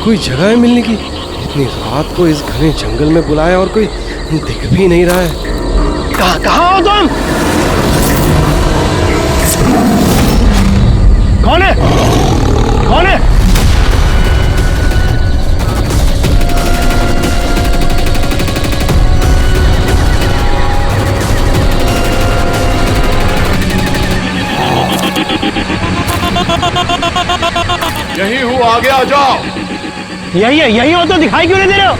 कोई जगह है मिलने की? इतनी रात को इस घने जंगल में बुलाया और कोई दिख भी नहीं रहा है। कहाँ हो तुम? कौन है? कौन है? यही हूँ, आगे आ जाओ। यही हो तो दिखाई क्यों नहीं दे रहे हो?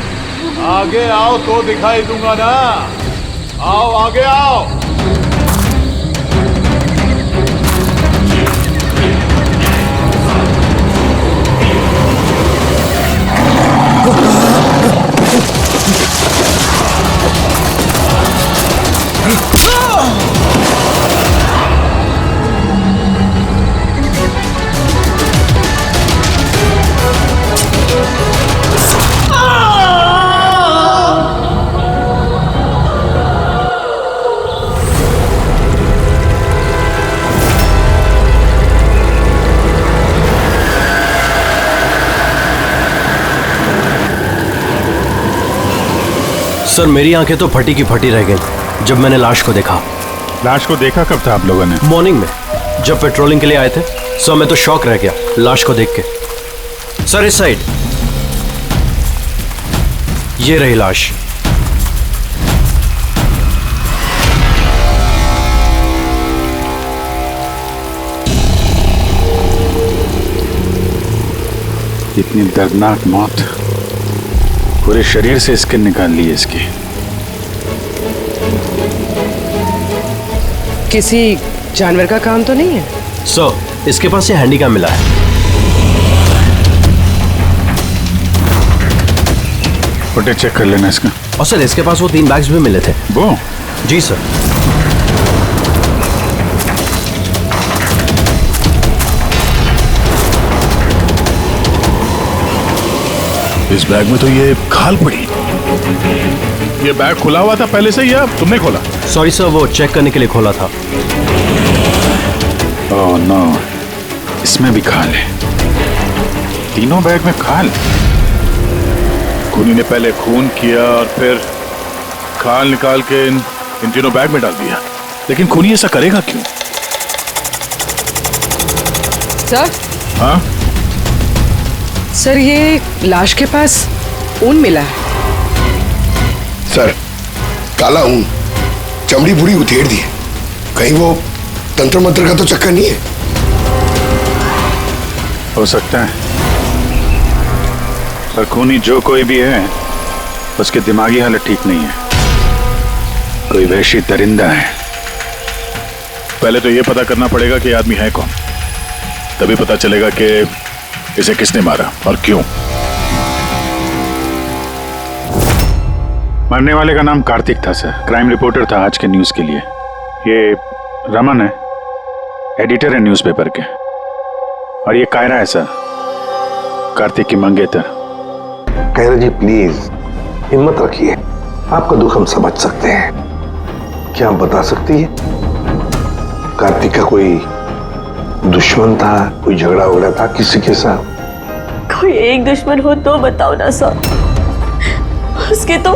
आगे आओ तो दिखाई दूंगा ना। आओ आगे आओ। सर मेरी आंखें तो फटी की फटी रह गई जब मैंने लाश को देखा। लाश को देखा कब था आप लोगों ने? मॉर्निंग में जब पेट्रोलिंग के लिए आए थे। सर मैं तो शॉक रह गया लाश को देख के। सर इस साइड ये रही लाश। इतनी दर्दनाक मौत, पूरे शरीर से स्किन निकाल ली है इसकी। किसी जानवर का काम तो नहीं है? सर इसके पास ये हैंडीकैम मिला है। फुटेज चेक कर लेना इसका। और सर इसके पास वो 3 बैग्स भी मिले थे। वो? जी सर। इस बैग में तो ये खाल पड़ी। ये बैग खुला हुआ था पहले से या तुमने खोला? सॉरी सर वो चेक करने के लिए खोला था। ओह नो, इसमें भी खाल है। तीनों बैग में खाल। खूनी ने पहले खून किया और फिर खाल निकाल के इन तीनों बैग में डाल दिया। लेकिन खूनी ऐसा करेगा क्यों? सर? हाँ सर ये लाश के पास ऊन मिला है। सर काला ऊन, चमड़ी पूरी उधेड़ दी है। कहीं वो तंत्र मंत्र का तो चक्कर नहीं है? हो सकता है, पर खूनी जो कोई भी है उसकी दिमागी हालत ठीक नहीं है। कोई वहशी दरिंदा है। पहले तो ये पता करना पड़ेगा कि आदमी है कौन, तभी पता चलेगा कि इसे किसने मारा और क्यों। मरने वाले का नाम कार्तिक था सर। क्राइम रिपोर्टर था आज के न्यूज के लिए। ये रमन है, एडिटर है न्यूज़पेपर के। और ये कायरा है सर, कार्तिक की मंगेतर। कायरा जी प्लीज हिम्मत रखिए, आपका दुख हम समझ सकते हैं। क्या आप बता सकती है कार्तिक का कोई दुश्मन था, कोई झगड़ा वगड़ा था किसी के साथ? कोई एक दुश्मन हो तो बताओ ना सर। उसके तो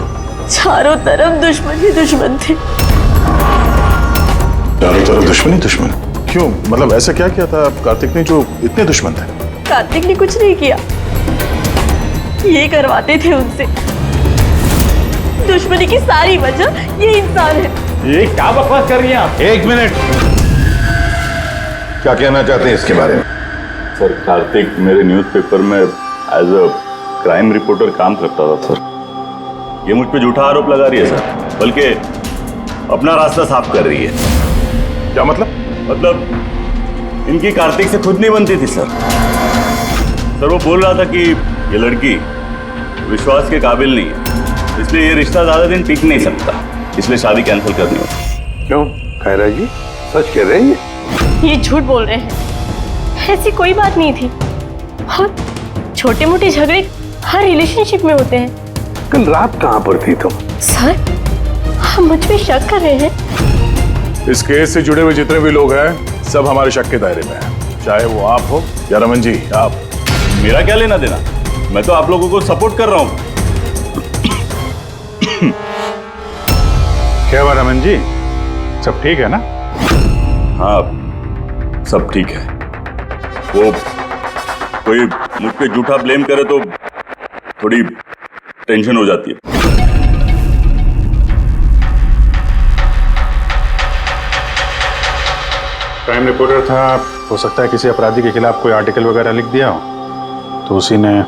चारों तरफ दुश्मन ही दुश्मन थे। चारों तरफ दुश्मन ही दुश्मन? क्यों, मतलब ऐसा क्या किया था कार्तिक ने जो इतने दुश्मन थे? कार्तिक ने कुछ नहीं किया, ये करवाते थे उनसे। दुश्मनी की सारी वजह ये इंसान है। ये क्या बकवास कर रही हैं आप? एक मिनट, क्या कहना चाहते हैं इसके बारे में? सर कार्तिक मेरे न्यूज़पेपर में एज अ क्राइम रिपोर्टर काम करता था सर। ये मुझ पे झूठा आरोप लगा रही है सर, बल्कि अपना रास्ता साफ कर रही है। क्या मतलब? मतलब इनकी कार्तिक से खुद नहीं बनती थी सर। सर वो बोल रहा था कि ये लड़की विश्वास के काबिल नहीं है, इसलिए ये रिश्ता ज्यादा दिन टिक नहीं सकता, इसलिए शादी कैंसिल करनी होगी। क्यों कायरा जी, सच कह रहे हैं? ये झूठ बोल रहे हैं, ऐसी कोई बात नहीं थी। और छोटे मोटे झगड़े हर रिलेशनशिप में होते हैं। कल रात कहाँ पर थी तुम? सर आप मुझ पे शक कर रहे हैं? इस केस से जुड़े हुए जितने भी लोग हैं सब हमारे शक के दायरे में हैं, चाहे वो आप हो या रमन जी। आप मेरा क्या लेना देना? मैं तो आप लोगों को सपोर्ट कर रहा हूँ। क्या हुआ रमन जी, सब ठीक है ना? हाँ, सब ठीक है। वो कोई मुझ पे झूठा ब्लेम करे तो थोड़ी टेंशन हो जाती है। क्राइम रिपोर्टर था, हो सकता है किसी अपराधी के खिलाफ कोई आर्टिकल वगैरह लिख दिया हो, तो उसी ने।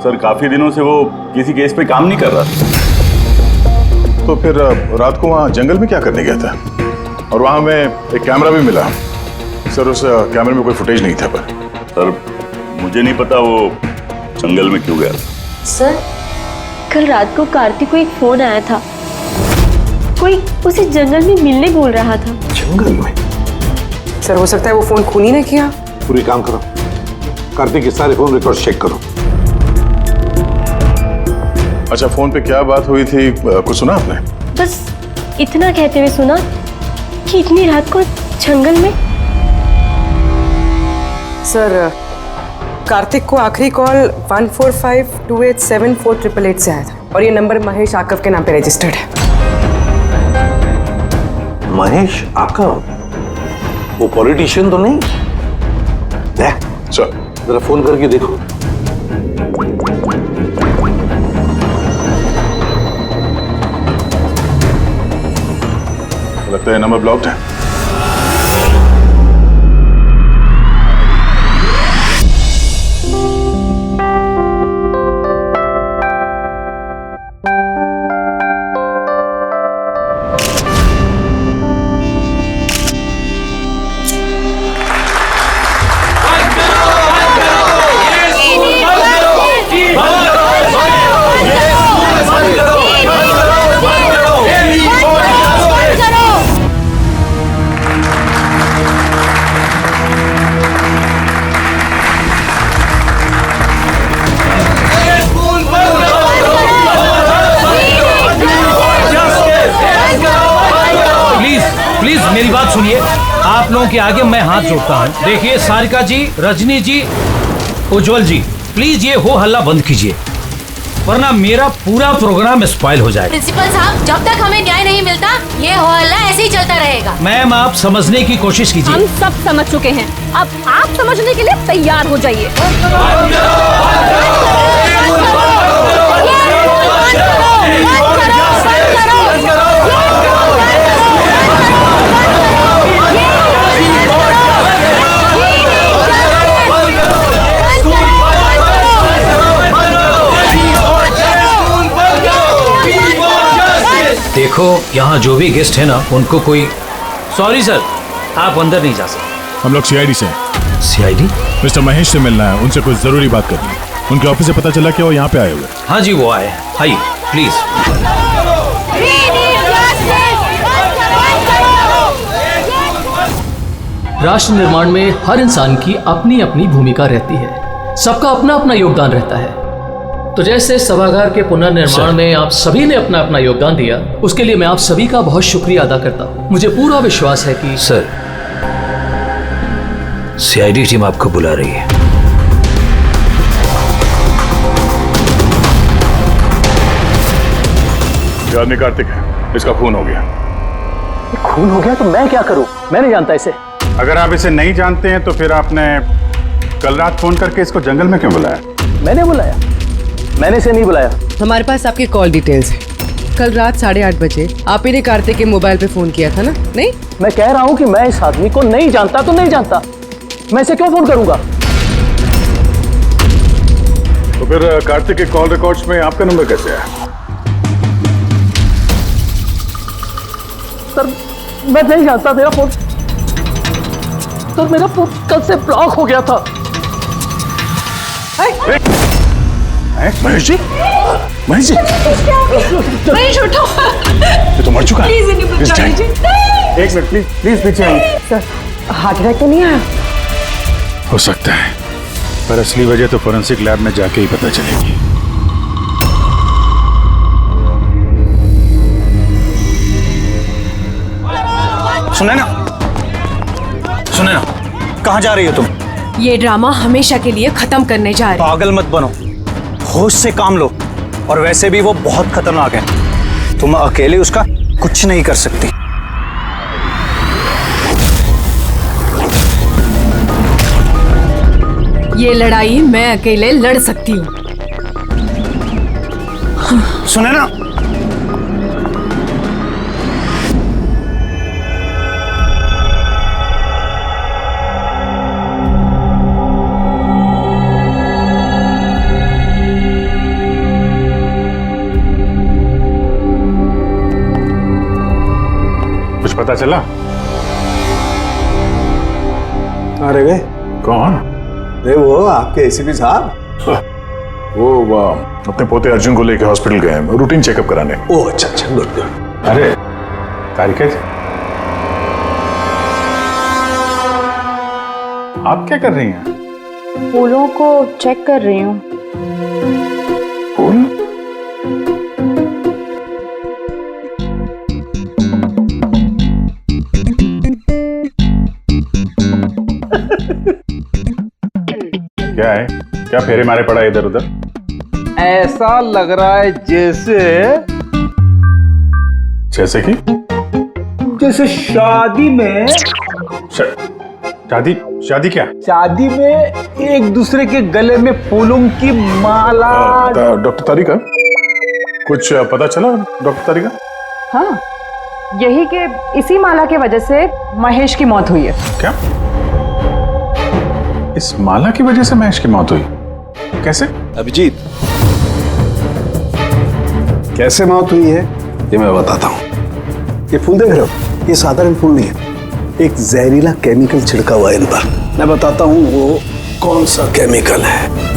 सर, काफी दिनों से वो किसी केस पे काम नहीं कर रहा था। तो फिर रात को वहाँ जंगल में क्या करने गया था? और वहाँ हमें एक कैमरा भी मिला। सर, उस कैमरे में कोई फुटेज नहीं था। पर सर, मुझे नहीं पता वो जंगल में क्यों गया था। सर, कल रात को कार्तिक को एक फोन आया था। कोई उसे जंगल में मिलने बोल रहा था। जंगल में? सर हो सकता है वो फोन खूनी ने किया। पूरी काम करो, कार्तिक के सारे फोन रिकॉर्ड चेक करो। अच्छा, फोन पे क्या बात हुई थी, कुछ सुना आपने? बस इतना कहते हुए सुना कि इतनी रात को जंगल में। सर कार्तिक को आखिरी कॉल 1452874888 से आया था और ये नंबर महेश आकव के नाम पे रजिस्टर्ड है। महेश आकव? वो पॉलिटिशियन तो नहीं? देख सर, जरा फोन करके देखो। लगता है नंबर ब्लॉक्ड है। प्लीज मेरी बात सुनिए, आप लोगों के आगे मैं हाथ जोड़ता हूँ। देखिए सारिका जी, रजनी जी, उज्जवल जी, प्लीज ये हो हल्ला बंद कीजिए, वरना मेरा पूरा प्रोग्राम स्पॉइल हो जाएगा। प्रिंसिपल साहब, जब तक हमें न्याय नहीं मिलता ये हो हल्ला ऐसे ही चलता रहेगा। मैम, आप समझने की कोशिश कीजिए। हम सब समझ चुके हैं, अब आप समझने के लिए तैयार हो जाइए। देखो, यहाँ जो भी गेस्ट है ना, उनको कोई। सॉरी सर, आप अंदर नहीं जा सकते। हम लोग सीआईडी से हैं। सीआईडी? मिस्टर महेश से मिलना है, उनसे कुछ जरूरी बात करनी है। उनके ऑफिस से पता चला कि वो यहाँ पे आए हुए। हाँ जी, वो आए। आइए प्लीज। राष्ट्र निर्माण में हर इंसान की अपनी अपनी भूमिका रहती है, सबका अपना अपना योगदान रहता है। तो जैसे सभागार के पुनर्निर्माण में आप सभी ने अपना अपना योगदान दिया, उसके लिए मैं आप सभी का बहुत शुक्रिया अदा करता हूँ। मुझे पूरा विश्वास है कि सर, सीआईडी टीम आपको बुला रही है। ये आदमी कार्तिक है, इसका खून हो गया। खून हो गया तो मैं क्या करूँ? मैं नहीं जानता इसे। अगर आप इसे नहीं जानते हैं तो फिर आपने कल रात फोन करके इसको जंगल में क्यों बुलाया? मैंने बुलाया? मैंने इसे नहीं बुलाया। हमारे पास आपकी कॉल डिटेल्स है। कल रात 8:30 बजे आप ही ने कार्तिक के मोबाइल पे फोन किया था ना? नहीं, मैं कह रहा हूँ कि मैं इस आदमी को नहीं जानता तो नहीं जानता, मैं इसे क्यों फोन करूंगा? तो फिर कार्तिक के कॉल रिकॉर्ड्स में आपका नंबर कैसे आया? सर, मैं नहीं जानता। मेरा फोन कल से ब्लॉक हो गया था। महेश जी, महेश जी, महेश उठो। ये तो मर चुका है। प्लीज इन्हें बचा लीजिए। एक मिनट, प्लीज प्लीज पीछे आइए। सर हार्ट अटैक तो नहीं आया? हो सकता है, पर असली वजह तो फोरेंसिक लैब में जाके ही पता चलेगी। सुने ना, कहाँ जा रही हो तुम? ये ड्रामा हमेशा के लिए खत्म करने जा रहे हैं। पागल मत बनो, होश से काम लो। और वैसे भी वो बहुत खतरनाक है, तुम अकेले उसका कुछ नहीं कर सकती। ये लड़ाई मैं अकेले लड़ सकती हूँ। सुने ना, कुछ पता चला? अरे वे कौन? अरे वो आपके एसीपी साहब। वो अपने पोते अर्जुन को लेकर हॉस्पिटल गए हैं रूटीन चेकअप कराने। ओह अच्छा अच्छा, गुड गुड। अरे तारिका जी, आप क्या कर रही हैं? फूलों को चेक कर रही हूँ। फूल? क्या है? क्या फेरे मारे पड़ा इधर उधर? ऐसा लग रहा है जैसे कि जैसे शादी में शादी क्या? शादी में एक दूसरे के गले में फूलों की माला। डॉक्टर तारिका, कुछ पता चला डॉक्टर तारिका? हाँ, यही कि इसी माला की वजह से महेश की मौत हुई है। क्या? इस माला की वजह से महेश की मौत हुई? कैसे? अभिजीत, कैसे मौत हुई है ये मैं बताता हूँ। ये फूल देख रहे हो, ये साधारण फूल नहीं है, एक जहरीला केमिकल छिड़का हुआ है इन पर। मैं बताता हूँ वो कौन सा केमिकल है।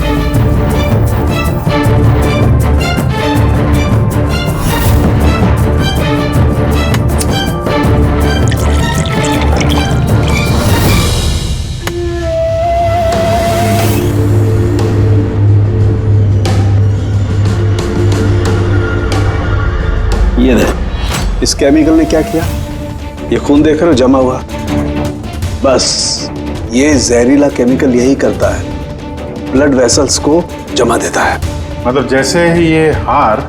ये देख, इस केमिकल ने क्या किया, ये खून देख रहे हो जमा हुआ, बस ये जहरीला केमिकल यही करता है, ब्लड वेसल्स को जमा देता है। मतलब जैसे ही ये हार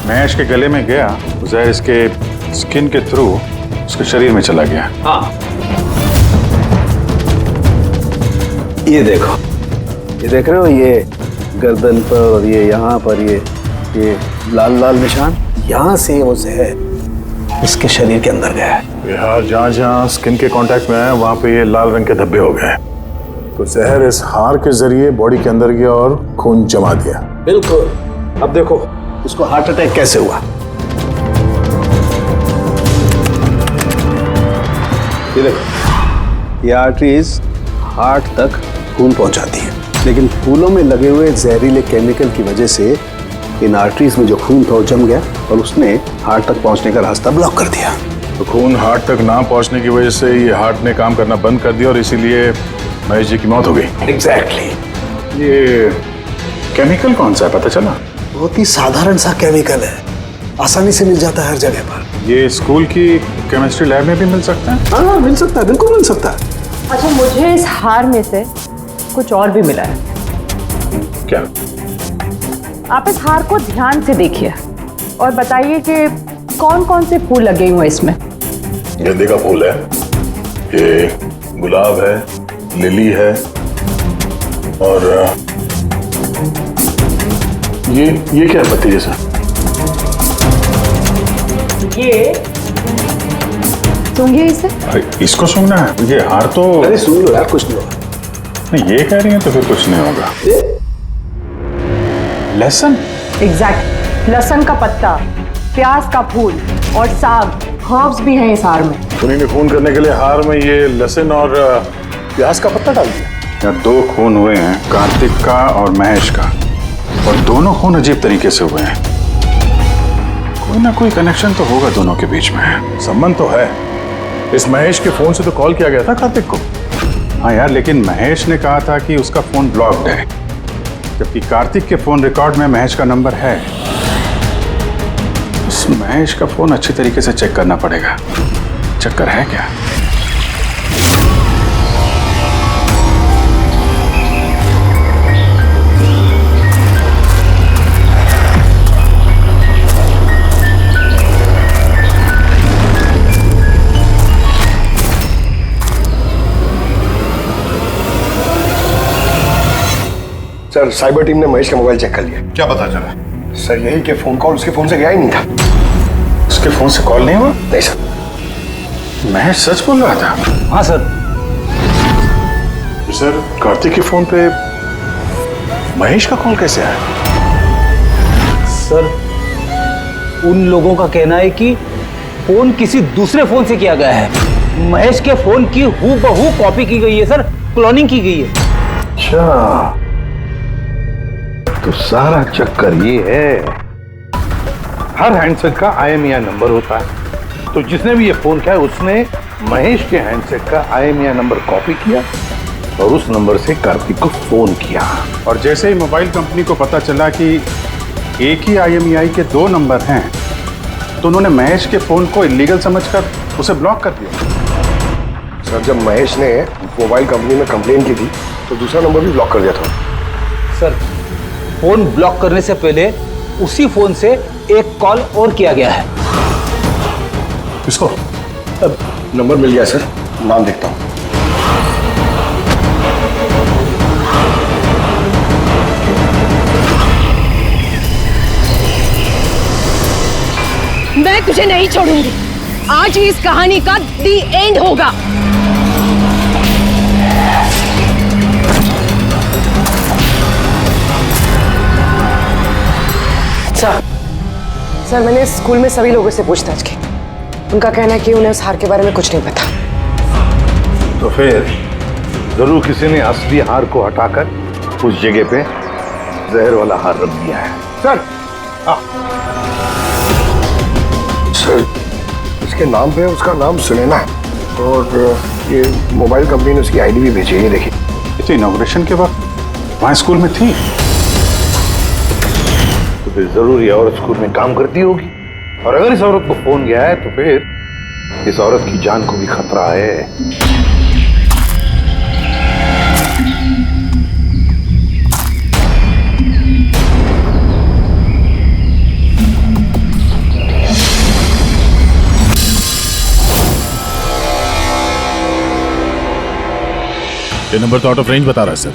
महेश के गले में गया, जहर इसके स्किन के थ्रू उसके शरीर में चला गया। हाँ, ये देखो, ये देख रहे हो, ये गर्दन पर और ये यहाँ पर ये लाल लाल निशान, यहाँ से वो जहर इसके शरीर के अंदर गया है। यार जहाँ जहाँ स्किन के कांटेक्ट में है वहाँ पे ये लाल रंग के धब्बे हो गए, तो जहर इस हार के जरिए बॉडी के अंदर गया और खून जमा दिया। बिल्कुल। अब देखो इसको हार्ट अटैक कैसे हुआ। ये देखो, ये आर्टरीज हार्ट तक खून पहुंचाती है, लेकिन फूलों में लगे हुए जहरीले केमिकल की वजह से इन आर्टरीज में जो खून था वो जम गया और उसने हार्ट तक पहुंचने का रास्ता ब्लॉक कर दिया। तो खून हार्ट तक ना पहुंचने की वजह से ये हार्ट ने काम करना बंद कर दिया और इसीलिए महेश जी की मौत हो गई। एग्जैक्टली। ये केमिकल कौन सा है, पता चला? बहुत ही साधारण सा केमिकल है, आसानी से मिल जाता है हर जगह पर। ये स्कूल की केमिस्ट्री लैब में भी मिल सकता है? हाँ मिल सकता है, बिल्कुल मिल सकता है। अच्छा, मुझे इस हार में से कुछ और भी मिला है। क्या? आप इस हार को ध्यान से देखिए और बताइए कि कौन कौन से फूल लगे हुए हैं इसमें। गेंदे का फूल है, ये गुलाब है, लिली है और ये क्या है पत्ती जैसा? ये सूंघिए इसे। इसको सूंघना है? ये हार तो अरे सुन लो यार, कुछ नहीं होगा। नहीं, ये कह रही है तो फिर कुछ नहीं होगा। लहसुन? एग्जैक्ट, लहसुन का पत्ता, प्याज का फूल और साग, हर्ब्स भी हैं इस हार में। उन्हीं ने खून करने के लिए हार में ये लहसुन और प्याज का पत्ता डाल दिया। यहाँ 2 खून हुए हैं, कार्तिक का और महेश का, और दोनों खून अजीब तरीके से हुए हैं। कोई ना कोई कनेक्शन तो होगा दोनों के बीच में। संबंध तो है, इस महेश के फोन से तो कॉल किया गया था कार्तिक को। हाँ यार, लेकिन महेश ने कहा था कि उसका फोन ब्लॉक्ड है, जबकि कार्तिक के फोन रिकॉर्ड में महेश का नंबर है। इस महेश का फोन अच्छी तरीके से चेक करना पड़ेगा, चक्कर है क्या? सर साइबर टीम ने महेश का मोबाइल चेक कर लिया। क्या पता चला? सर यही कि फोन कॉल उसके फोन से गया ही नहीं था। उसके फोन से कॉल नहीं हुआ? नहीं सर। महेश सच बोल रहा था? हाँ सर। सर कार्तिक के फोन पे महेश का कॉल कैसे आया? सर उन लोगों का कहना है कि फोन किसी दूसरे फोन से किया गया है। महेश के फोन की हूबहू कॉपी की गई है सर, क्लोनिंग की गई है। अच्छा तो सारा चक्कर ये है, हर हैंडसेट का IMEI नंबर होता है, तो जिसने भी ये फोन किया उसने महेश के हैंडसेट का IMEI नंबर कॉपी किया और उस नंबर से कार्तिक को फोन किया। और जैसे ही मोबाइल कंपनी को पता चला कि एक ही IMEI के 2 नंबर हैं, तो उन्होंने महेश के फोन को इलीगल समझकर उसे ब्लॉक कर दिया। सर जब महेश ने मोबाइल कंपनी में कंप्लेन की थी तो दूसरा नंबर भी ब्लॉक कर दिया था। सर फोन ब्लॉक करने से पहले उसी फोन से एक कॉल और किया गया है। किसको? अब नंबर मिल गया सर, नाम देखता हूं। मैं तुझे नहीं छोड़ूंगी। आज ही इस कहानी का दी एंड होगा। सर मैंने स्कूल में सभी लोगों से पूछताछ की। उनका कहना है कि उन्हें उस हार के बारे में कुछ नहीं पता। तो फिर जरूर किसी ने असली हार को हटाकर उस जगह पे जहर वाला हार रख दिया है। सर सर इसके नाम पे उसका नाम सुनैना है और ये मोबाइल कंपनी ने उसकी ID भी भेजी है, ये देखिए। ये तो इनॉग्रेशन के वक्त वहां स्कूल में थी। तो फिर जरूर ये औरत स्कूल में काम करती होगी, और अगर इस औरत को फोन गया है तो फिर इस औरत की जान को भी खतरा है। ये नंबर तो आउट ऑफ रेंज बता रहा है सर।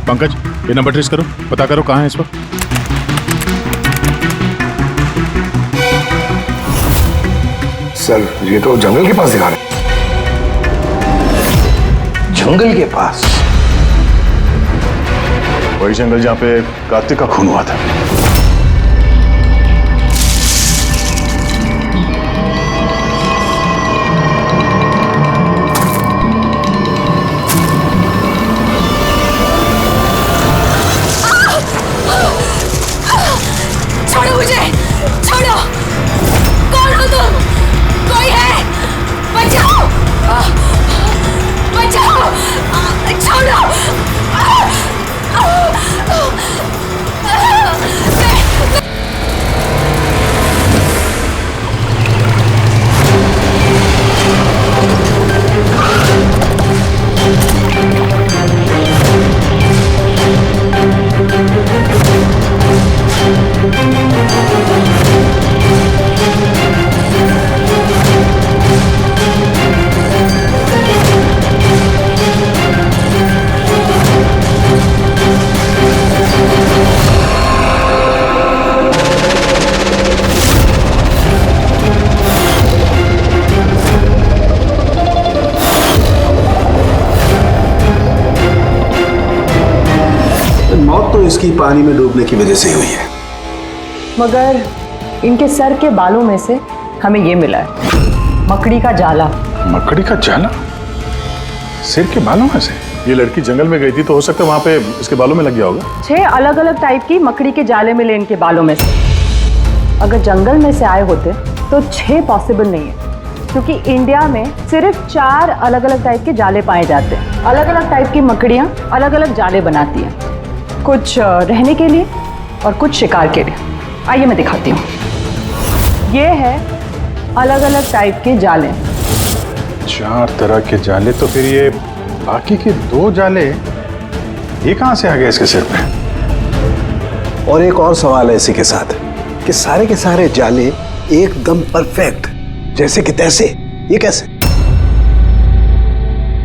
पंकज ये नंबर ट्रेस करो, पता करो कहाँ है इस वक्त। सर ये तो जंगल के पास दिखा रहे। जंगल के पास? वही जंगल जहाँ पे कार्तिक का खून हुआ था। छोड़ो मुझे, छोड़ो। कौन हो तुम? कोई है? बचाओ, बचाओ, छोड़ो। मौत तो इसकी पानी में डूबने की वजह से हुई है। मगर इनके सर के बालों में से हमें ये मिला है, मकड़ी का जाला। मकड़ी का जाला? सिर के बालों में से? ये लड़की जंगल में गई थी तो हो सकता है वहां पे इसके बालों में लग गया होगा। 6 अलग अलग टाइप की मकड़ी के जाले मिले इनके बालों में से। अगर जंगल में से आए होते तो 6 पॉसिबल नहीं है, क्योंकि इंडिया में सिर्फ 4 अलग अलग टाइप के जाले पाए जाते हैं। अलग अलग टाइप की मकड़ियाँ अलग अलग जाले बनाती हैं, कुछ रहने के लिए और कुछ शिकार के लिए। आइए मैं दिखाती हूँ। ये है अलग अलग टाइप के जाले। 4 तरह के जाले, तो फिर ये बाकी के 2 जाले ये कहां से आ गए इसके सिर पे? और एक और सवाल है इसी के साथ कि सारे के सारे जाले एकदम परफेक्ट जैसे कि तैसे, ये कैसे?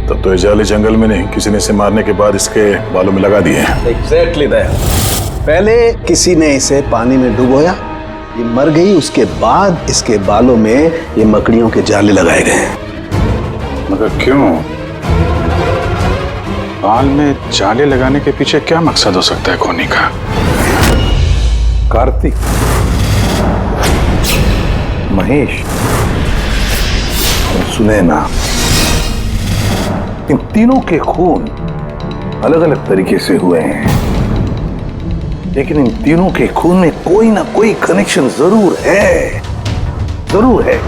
तब तो इजाले जंगल में नहीं, किसी ने इसे मारने के बाद इसके बालों में लगा दिए हैं। एग्जैक्टली पहले किसी ने इसे पानी में डुबोया, ये मर गई, उसके बाद इसके बालों में ये मकड़ियों के जाले लगाए गए। मगर क्यों? बाल में जाले लगाने के पीछे क्या मकसद हो सकता है खूनी का? कार्तिक, महेश और सुनैना, इन तीनों के खून अलग अलग तरीके से हुए हैं, लेकिन इन तीनों के खून में कोई ना कोई कनेक्शन जरूर है, जरूर है।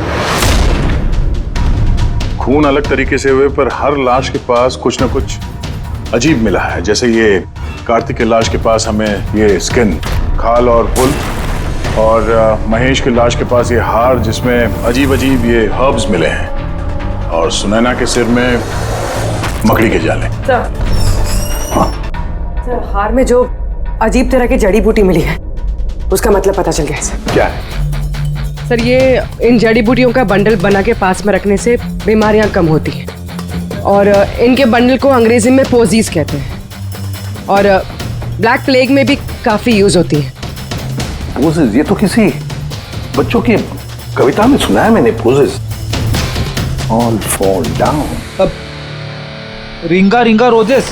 खून अलग तरीके से हुए पर हर लाश के पास कुछ ना कुछ अजीब मिला है। जैसे ये कार्तिक के लाश के पास हमें ये स्किन, खाल और वुल, और महेश के लाश के पास ये हार जिसमें अजीब अजीब ये हर्ब्स मिले हैं, और सुनैना के सिर में मकड़ी के जाले। सर, हार में जो अजीब तरह की जड़ी बूटी मिली है उसका मतलब पता चल गया सर। क्या है? सर, ये इन जड़ी बूटियों का बंडल बना के पास में रखने से बीमारियां कम होती हैं, और इनके बंडल को अंग्रेजी में पोजीज कहते हैं, और ब्लैक प्लेग में भी काफी यूज होती है। पोजेस? ये तो किसी बच्चों की कविता में सुना है मैंने। Posies, all fall down. अब रिंगा रिंगा रोजेस।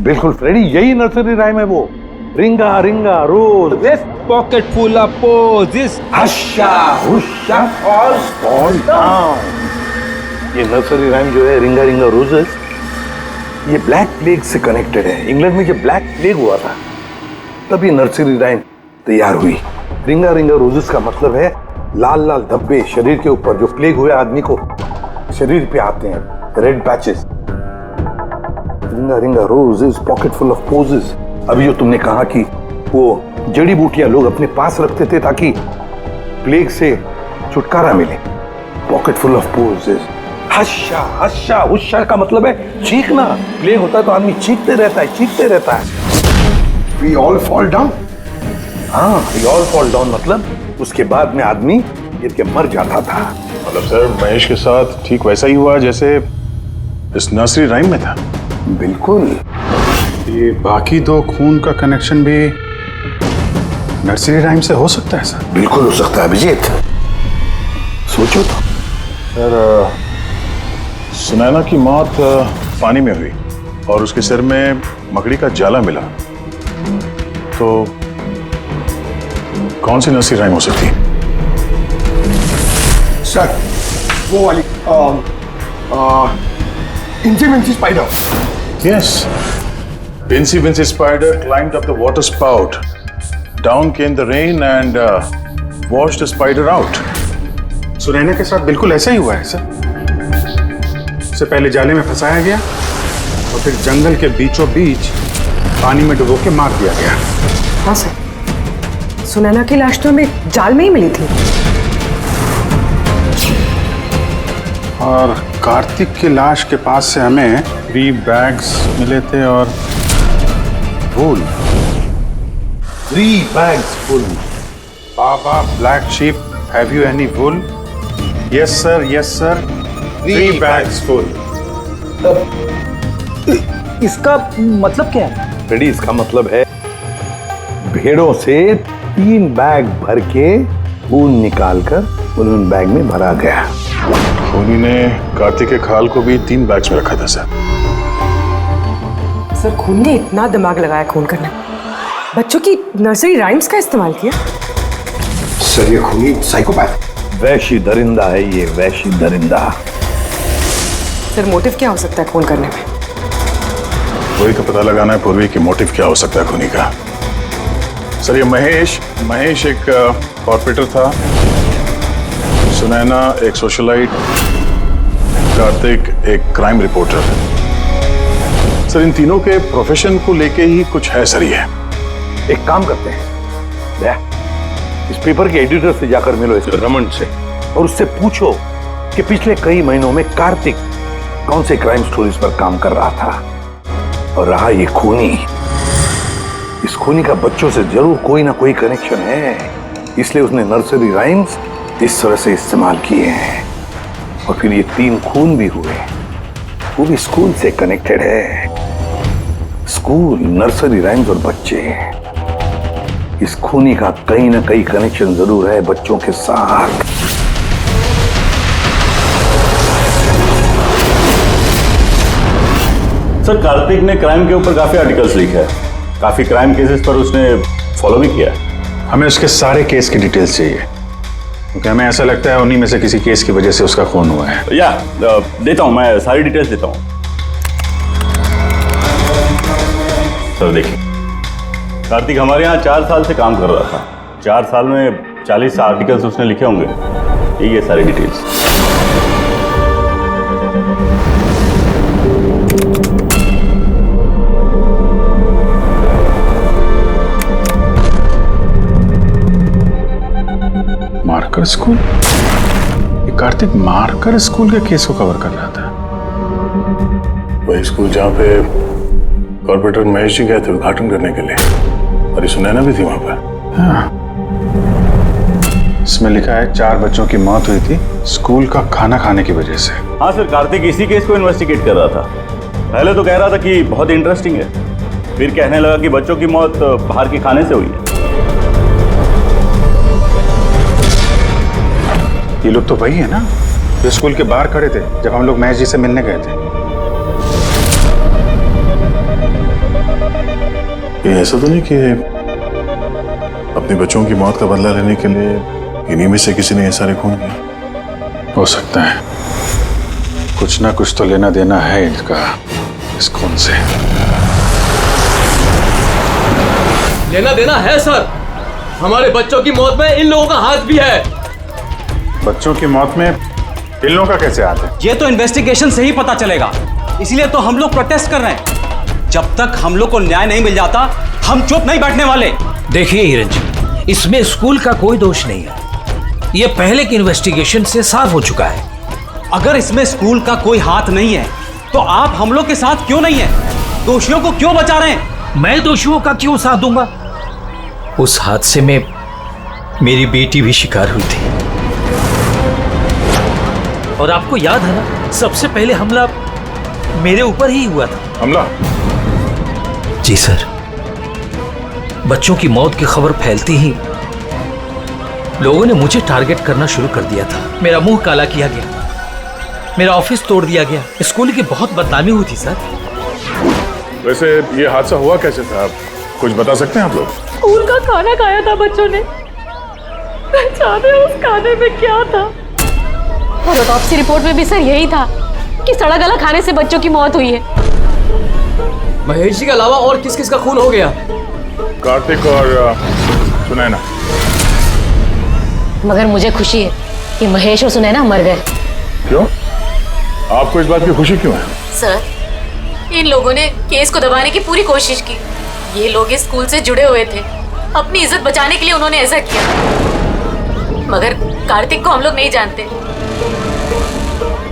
बिल्कुल फ्रेडी, यही नर्सरी राइम है वो। Ringa ringa rose, pocket full of posies, husha husha all fall down. ये नर्सरी राइम जो है, रिंगा रिंगा रोजेस, ये ब्लैक प्लेग से कनेक्टेड है। इंग्लैंड में जब ब्लैक प्लेग हुआ था तब ये नर्सरी राइम तैयार हुई। रिंगा रिंगा रोजेस का मतलब है लाल लाल धब्बे शरीर के ऊपर जो प्लेग हुए आदमी को शरीर पे आते हैं, रेड पैचेस। रिंगा रिंगा roses, pocket full of posies. अभी जो तुमने कहा कि वो जड़ी बूटियां लोग अपने पास रखते थे ताकि प्लेग से छुटकारा मिले, पॉकेट फुल ऑफ पोजेस। हश्शा हश्शा हुश्शा का मतलब है चीखना। प्लेग होता है तो आदमी चीखते रहता है, चीखते रहता है। We all fall down। हाँ, we all fall down मतलब उसके बाद में आदमी गिर के मर जाता था। मतलब सर, महेश के साथ ठीक वैसा ही हुआ जैसे इस नर्सरी राइम में था। बिल्कुल। ये बाकी दो खून का कनेक्शन भी नर्सरी राइम से हो सकता है सर? बिल्कुल हो सकता है अभिजीत, सोचो तो। सर, सुनैना की मौत पानी में हुई और उसके सिर में मकड़ी का जाला मिला, तो कौन सी नर्सरी राइम हो सकती है? सर, वो वाली इंची Vinci spider. Yes. Incy Wincy Spider climbed up the water spout. Down came the rain and washed the spider out. Sunaina के साथ बिल्कुल ऐसा ही हुआ है सर। उसे पहले जाले में फंसाया गया और फिर जंगल के बीचों बीच पानी में डुबो के मार दिया गया। हाँ सर, सुनैना की लाश तो हमें जाल में ही मिली थी। और कार्तिक की लाश के पास से हमें 3 बैग्स मिले थे और वूल। 3 bags full। Baa baa black sheep, have you any wool? Yes sir, yes sir, 3 bags full। इसका मतलब क्या है? रेडी, इसका मतलब है भेड़ों से 3 बैग भर के ऊन निकालकर उन बैग में भरा गया। खूनी ने कार्तिक के खाल को भी 3 बैग्स में रखा था सर। सर, खून ने इतना दिमाग लगाया खून करने, बच्चों की नर्सरी राइम्स का इस्तेमाल किया। सर, ये खूनी साइकोपैथ, वैशी दरिंदा है ये, वैशी दरिंदा। सर, मोटिव क्या हो सकता है खून करने में? वही तो पता लगाना है पूर्वी कि मोटिव क्या हो सकता है खूनी का। सर, ये महेश एक कॉर्पोरेटर था, सुनैना एक सोशलाइट, कार्तिक एक क्राइम रिपोर्टर। सर, इन तीनों के प्रोफेशन को लेके ही कुछ है सर। ये एक काम करते हैं, इस पेपर के एडिटर से जाकर मिलो, इस रमन से, और उससे पूछो कि पिछले कई महीनों में कार्तिक कौन से क्राइम स्टोरीज पर काम कर रहा था। और रहा ये खूनी, इस खूनी का बच्चों से जरूर कोई ना कोई कनेक्शन है, इसलिए उसने नर्सरी राइम्स इस तरह से इस्तेमाल किए हैं और फिर ये 3 खून भी हुए। वो भी स्कूल से कनेक्टेड है। स्कूल, नर्सरी राइम्स और बच्चे, इस खूनी का कहीं ना कहीं कनेक्शन जरूर है बच्चों के साथ। सर कार्तिक ने क्राइम के ऊपर काफी आर्टिकल्स लिखे हैं, काफी क्राइम केसेस पर उसने फॉलो भी किया है। हमें उसके सारे केस की डिटेल्स चाहिए, क्योंकि हमें ऐसा लगता है उन्हीं में से किसी केस की वजह से उसका खून हुआ है। या देता हूं, मैं सारी डिटेल्स देता हूं। सर देखिए, कार्तिक हमारे यहाँ 4 साल से काम कर रहा था। 4 साल में 40 आर्टिकल्स उसने लिखे होंगे। यही है सारी डिटेल्स। मारकर स्कूल? ये कार्तिक मारकर स्कूल के केस को कवर कर रहा था। वही स्कूल जहाँ पे कॉर्पोरेटर महेश जी गए थे उद्घाटन करने के लिए, और ये सुनैना भी थी वहां पर। हाँ, इसमें लिखा है 4 बच्चों की मौत हुई थी स्कूल का खाना खाने की वजह से। हाँ सर, कार्तिक इसी केस को इन्वेस्टिगेट कर रहा था। पहले तो कह रहा था कि बहुत इंटरेस्टिंग है, फिर कहने लगा कि बच्चों की मौत बाहर के खाने से हुई है। ये लोग तो वही है ना जो स्कूल के बाहर खड़े थे जब हम लोग महेश जी से मिलने गए थे। ये ऐसा तो नहीं कि अपने बच्चों की मौत का बदला लेने के लिए इन्हीं में से किसी ने ये सारे खून किए? हो सकता है, कुछ ना कुछ तो लेना देना है इनका इस खून से। लेना देना है सर। हमारे बच्चों की मौत में इन लोगों का हाथ भी है। बच्चों की मौत में इन लोगों का कैसे हाथ है? ये तो इन्वेस्टिगेशन से ही पता चलेगा, इसलिए तो हम लोग प्रोटेस्ट कर रहे हैं। जब तक हम लोग को न्याय नहीं मिल जाता हम चुप नहीं बैठने वाले। देखिए हिरन जी, इसमें स्कूल का कोई दोष नहीं है। ये पहले की इन्वेस्टिगेशन से साफ हो चुका है। अगर इसमें स्कूल का कोई हाथ नहीं है तो आप हम लोग के साथ क्यों नहीं है? दोषियों को क्यों बचा रहे हैं? मैं दोषियों का क्यों साथ दूंगा? उस हादसे में मेरी बेटी भी शिकार हुई थी, और आपको याद है ना, सबसे पहले हमला मेरे ऊपर ही हुआ था। हमला? जी सर। बच्चों की मौत की खबर फैलती ही लोगों ने मुझे टारगेट करना शुरू कर दिया था। मेरा मुंह काला किया गया, मेरा ऑफिस तोड़ दिया गया, स्कूल की बहुत बदनामी हुई थी सर। वैसे ये हादसा हुआ कैसे था, आप कुछ बता सकते हैं आप लोग? स्कूल का खाना खाया था बच्चों ने, जाने उस खाने में क्या था। और ऑटोप्सी रिपोर्ट में भी सर यही था कि सड़ा गला खाने से बच्चों की मौत हुई है। महेश जी के अलावा और किस किस का खून हो गया? कार्तिक और सुनैना। मगर मुझे खुशी है कि महेश और सुनैना मर गए। क्यों? आपको इस बात की खुशी क्यों है? सर, इन लोगों ने केस को दबाने की पूरी कोशिश की। ये लोग इस स्कूल से जुड़े हुए थे, अपनी इज्जत बचाने के लिए उन्होंने ऐसा किया। मगर कार्तिक को हम लोग नहीं जानते।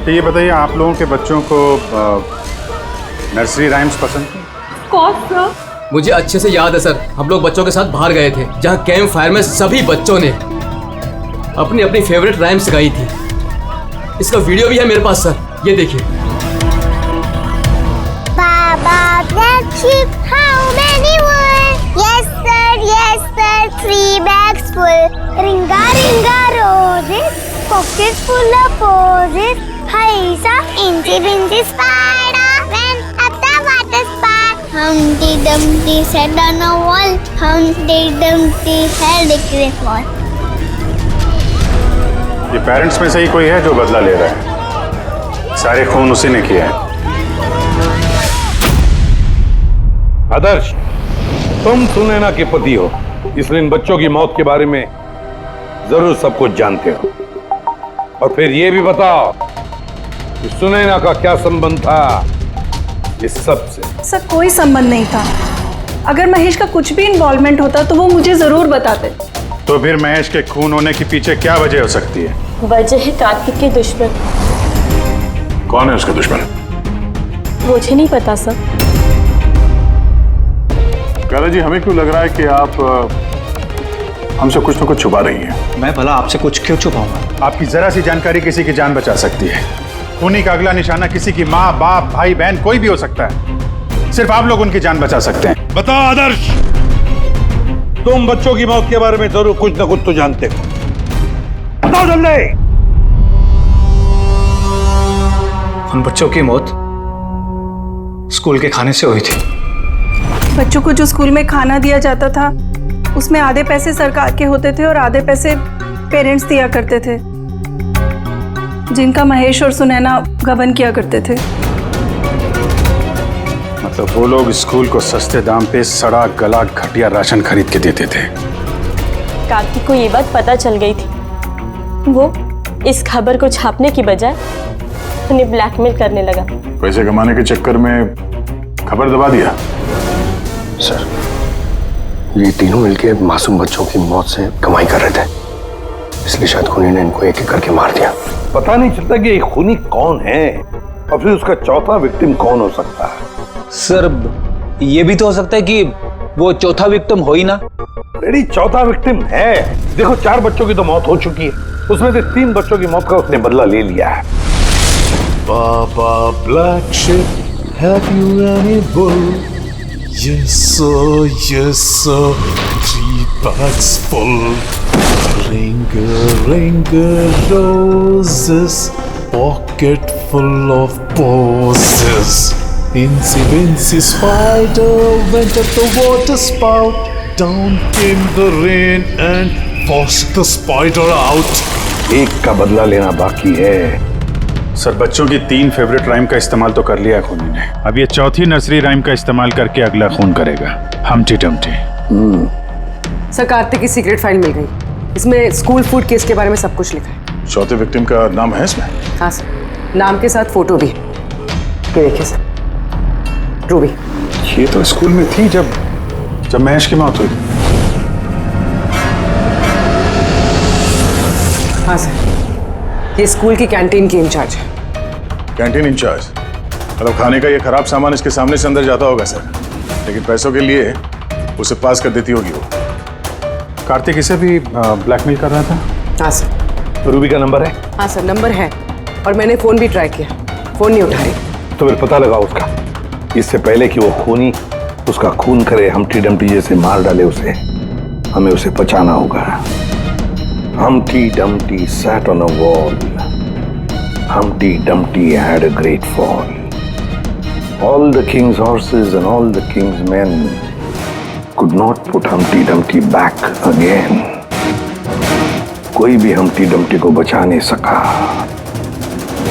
तो ये बताइए, आप लोगों के बच्चों को नर्सरी राइम्स पसंद थी? कौन सा? मुझे अच्छे से याद है सर, हम लोग बच्चों के साथ बाहर गए थे जहाँ कैंप फायर में सभी बच्चों ने अपनी अपनी फेवरेट राइम्स गाई थी। इसका वीडियो भी है मेरे पास सर, ये देखिए। Baba, black sheep, how many wool? Yes sir, 3 bags full. Ringa, ringa roses, pockets full of posies. Haisa, incy, bincy spider, went up the water spout. Humpty Dumpty sat on a wall, Humpty Dumpty had a great fall. ये parents में से ही कोई है जो बदला ले रहा है? सारे खून उसी ने किए हैं। आदर्श, तुम सुनैना के पति हो, इसलिए इन बच्चों की मौत के बारे में जरूर सब कुछ जानते हो। और फिर ये भी बताओ कि सुनैना का क्या संबंध था इस सब से? सर, कोई संबंध नहीं था। अगर महेश का कुछ भी इन्वॉल्वमेंट होता तो वो मुझे जरूर बताते। तो फिर महेश के खून होने के पीछे क्या वजह हो सकती है? वजह है कार्तिक के दुश्मन। कौन है उसका दुश्मन? मुझे नहीं पता सर। काला जी, हमें क्यों लग रहा है कि आप हमसे कुछ ना कुछ छुपा रही हैं? मैं भला आपसे कुछ क्यों छुपाऊंगा? आपकी जरा सी जानकारी किसी की जान बचा सकती है। खूनी का अगला निशाना किसी की माँ, बाप, भाई, बहन कोई भी हो सकता है। सिर्फ आप लोग उनकी जान बचा सकते हैं। बताओ आदर्श, तुम बच्चों की मौत के बारे में जरूर कुछ ना कुछ तो जानते हो। बताओ जल्दी। उन बच्चों की मौत स्कूल के खाने से हुई थी। बच्चों को जो स्कूल में खाना दिया जाता था उसमें आधे पैसे सरकार के होते थे और आधे पैसे पेरेंट्स दिया करते थे, जिनका महेश और सुनैना गबन किया करते थे। मतलब वो लोग स्कूल को सस्ते दाम पे सड़ा गला घटिया राशन खरीद के देते थे। कार्तिक को ये बात पता चल गई थी। वो इस खबर को छापने की बजाय उन्हें ब्लैकमेल करने लगा। पैसे कमाने के चक्कर में खबर दबा दिया। सर, ये तीनों मिलके मासूम बच्चों की मौत से कमाई कर रहे थे, इसलिए शायद खूनी ने इनको एक एक करके मार दिया। पता नहीं चलता कि ये खूनी कौन है और फिर उसका चौथा विक्टिम कौन हो सकता है। सर, ये भी तो हो सकता है कि वो चौथा विक्टिम हो ही ना। रेडी, चौथा विक्टिम है। देखो, 4 बच्चों की तो मौत हो चुकी है, उसमें से 3 बच्चों की मौत का उसने बदला ले लिया है। Baba Black Sheep, have you any bull? Yes sir, 3 bags full. Ring roses, pocket full of posies. Incy spider went up the water spout. Down came the rain and forced the spider out. एक का बदला लेना बाकी है। Sir, बच्चों की 3 favourite rhyme का इस्तेमाल तो कर लिया खूनी ने। अब ये चौथी नर्सरी राइम का इस्तेमाल करके अगला खून करेगा, हमटी डमटी। सर, कार्तिक की सीक्रेट फाइल मिल गई। इसमें स्कूल फूड केस के बारे में सब कुछ लिखा है। चौथे विक्टिम का नाम है इसमें? हाँ सर, नाम के साथ फोटो भी। ये देखिए सर, रूबी। ये तो स्कूल में थी जब महेश की मौत हुई। हाँ सर, ये स्कूल की कैंटीन की इंचार्ज है। Canteen in charge? मतलब खाने का ये खराब सामान इसके सामने से अंदर जाता होगा सर, लेकिन पैसों के लिए उसे पास कर देती होगी वो। कार्तिक इसे भी ब्लैकमेल कर रहा था? हाँ सर। रूबी का नंबर है? हाँ सर, नंबर है और मैंने फोन भी ट्राई किया, फोन नहीं उठा रही। तो फिर पता लगा उसका, इससे पहले कि वो खूनी उसका खून करे, हमटी डमटी जैसे मार डाले उसे, हमें उसे बचाना होगा। Humpty Dumpty sat on a wall. Humpty Dumpty had a great fall. All the king's horses and all the king's men could not put Humpty Dumpty back again. कोई भी Humpty Dumpty को बचा नहीं सका।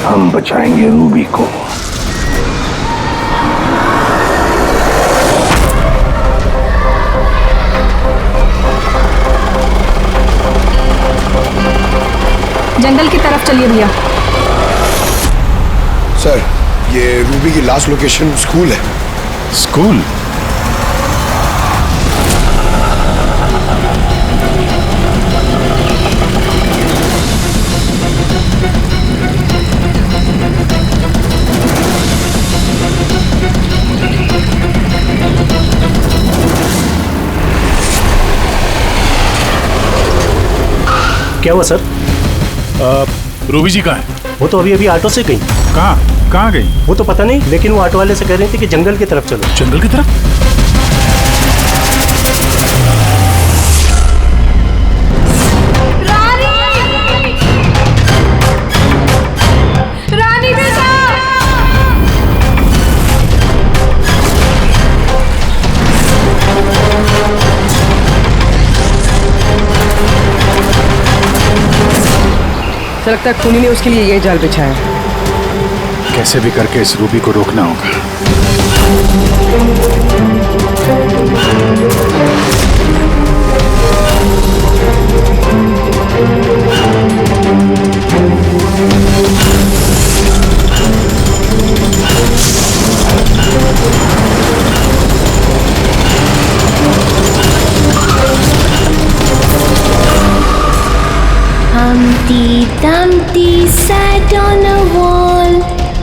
हम बचाएंगे रूबी को। जंगल की तरफ चलिए भैया। सर, ये रूबी की लास्ट लोकेशन स्कूल है। स्कूल? क्या हुआ सर? रूबी जी कहाँ है? वो तो अभी ऑटो से गई। कहाँ गई? वो तो पता नहीं, लेकिन वो ऑटो वाले से कह रही थी कि जंगल की तरफ चलो। जंगल की तरफ? रानी बेटा! मुझे लगता है खूनी ने उसके लिए ये जाल बिछाया है। कैसे भी करके इस रूबी को रोकना होगा। Humpty Dumpty sat on a wall.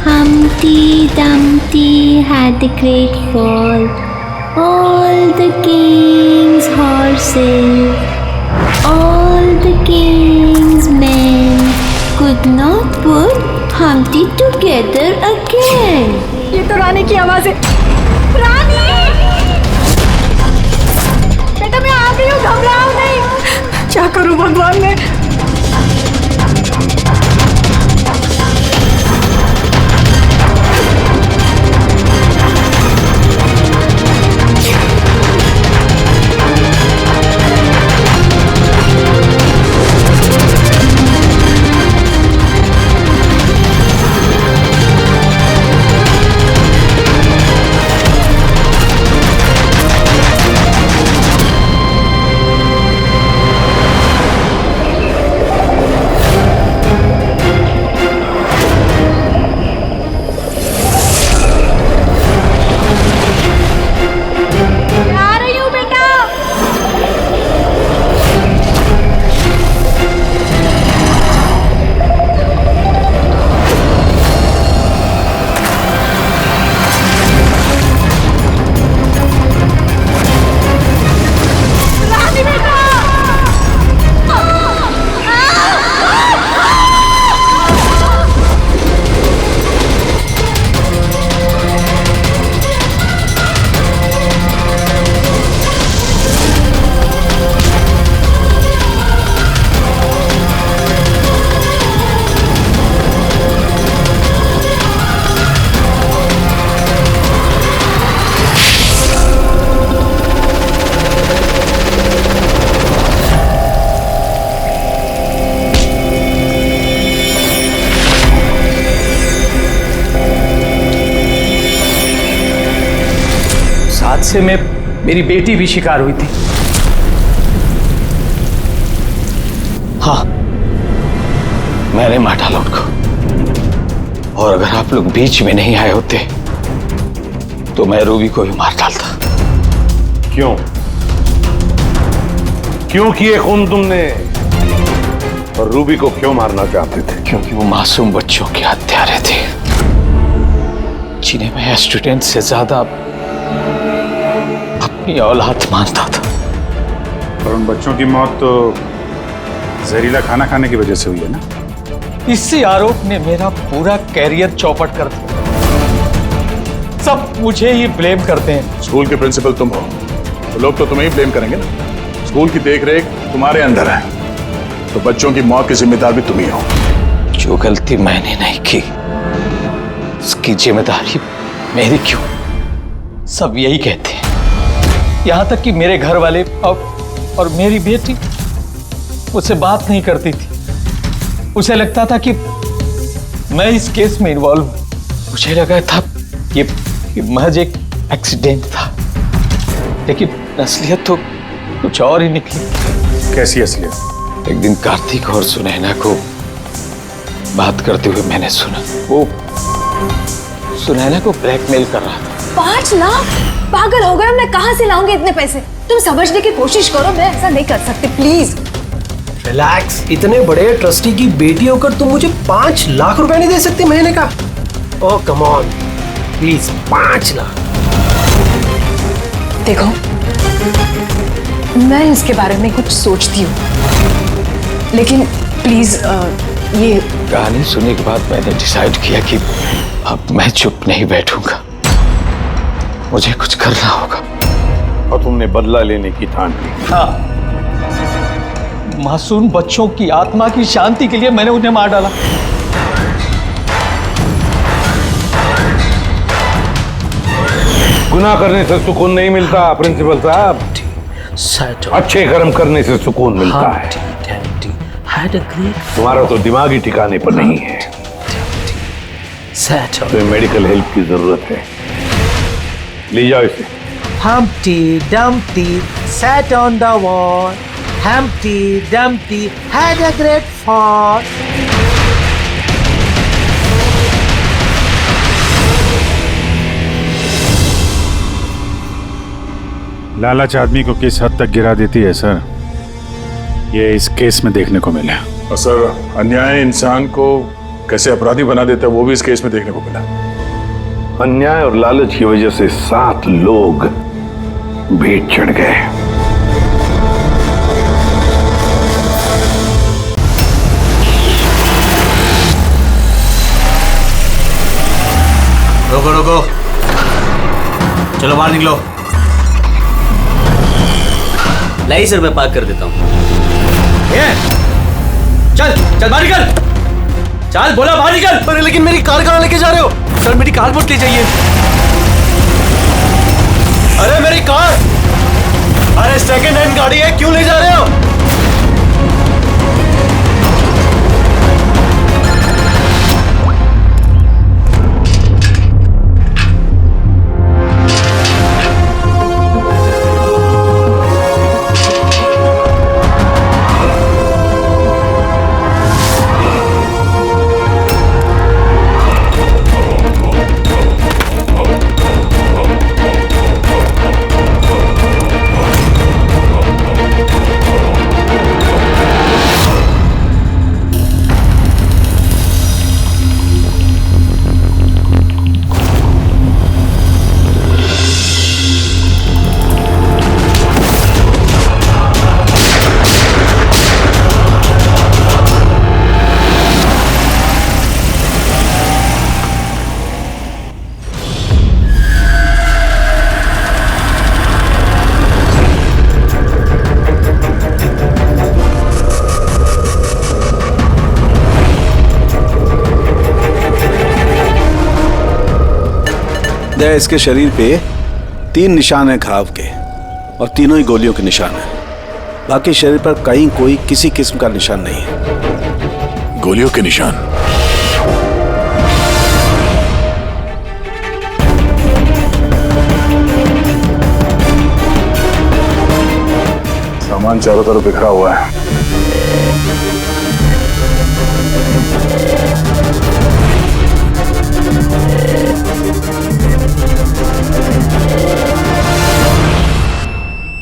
Humpty Dumpty had a great fall. All the king's horses, all the king's men could not put Humpty together again. ये तो रानी की आवाज है। रानी! बेटा मैं आ गई हूँ, घबराओ नहीं। क्या करूँ भगवान मैं? हादसे में मेरी बेटी भी शिकार हुई थी। हाँ, मैंने मार डाला उनको। और अगर आप लोग बीच में नहीं आए होते तो मैं रूबी को भी मार डालता। क्यों? क्यों किए खून तुमने? और रूबी को क्यों मारना चाहते थे? क्योंकि वो मासूम बच्चों के हत्यारे थे, जिन्हें मैं स्टूडेंट से ज्यादा अपनी औलाद मानता था। और उन बच्चों की मौत तो जहरीला खाना खाने की वजह से हुई है ना? इसी आरोप ने मेरा पूरा कैरियर चौपट कर दिया। सब मुझे ही ब्लेम करते हैं। स्कूल के प्रिंसिपल तुम हो तो लोग तो तुम्हें ही ब्लेम करेंगे ना। स्कूल की देखरेख तुम्हारे अंदर है तो बच्चों की मौत की जिम्मेदार भी तुम ही हो। जो गलती मैंने नहीं की उसकी जिम्मेदारी मेरी क्यों? सब यही कहते हैं, यहां तक कि मेरे घर वाले और मेरी बेटी मुझसे बात नहीं करती थी। उसे लगता था कि मैं इस केस में इन्वॉल्व हूं। मुझे लगा था ये महज एक एक्सीडेंट था, लेकिन असलियत तो कुछ और ही निकली। कैसी असलियत? एक दिन कार्तिक और सुनैना को बात करते हुए मैंने सुना। वो सुनैना को ब्लैकमेल कर रहा था। 5 लाख? पागल हो गए, मैं कहां से लाऊंगी इतने पैसे? तुम समझने की कोशिश करो, मैं ऐसा नहीं कर सकती, प्लीज। रिलैक्स। इतने बड़े ट्रस्टी की बेटी होकर तुम मुझे 5 लाख रुपए नहीं दे सकते महीने का? ओह कम ऑन प्लीज, 5 लाख। देखो, मैं इसके बारे में कुछ सोचती हूँ, लेकिन प्लीज ये कहानी सुनने के बाद मैंने डिसाइड किया कि अब मैं चुप नहीं बैठूंगा, मुझे कुछ करना होगा। और तुमने बदला लेने की ठान ली? हाँ, मासूम बच्चों की आत्मा की शांति के लिए मैंने उन्हें मार डाला। गुनाह करने से सुकून नहीं मिलता प्रिंसिपल साहब, अच्छे कर्म करने से सुकून मिलता है। तुम्हारा तो दिमाग ही ठिकाने पर नहीं है, तुम्हें मेडिकल हेल्प की जरूरत है। ले जाओ इसे। Humpty Dumpty sat on the wall. Humpty Dumpty had a great fall. लालच आदमी को किस हद तक गिरा देती है सर, ये इस केस में देखने को मिला। और सर, अन्याय इंसान को कैसे अपराधी बना देता है वो भी इस केस में देखने को मिला। अन्याय और लालच की वजह से 7 लोग भेंट चढ़ गए। रोको रोको, चलो बाहर निकलो। लाई सर, मैं पार्क कर देता हूँ। चल चल बाहर निकल, चल बोला बाहर निकल। अरे लेकिन मेरी कार कहाँ लेके जा रहे हो? सर मेरी कार मत ले जाइए। अरे मेरी कार, अरे सेकंड हैंड गाड़ी है, क्यों ले जा रहे हो? इसके शरीर पे 3 निशान हैं घाव के, और तीनों ही गोलियों के निशान हैं। बाकी शरीर पर कहीं कोई किसी किस्म का निशान नहीं है। गोलियों के निशान? सामान चारों तरफ बिखरा हुआ है।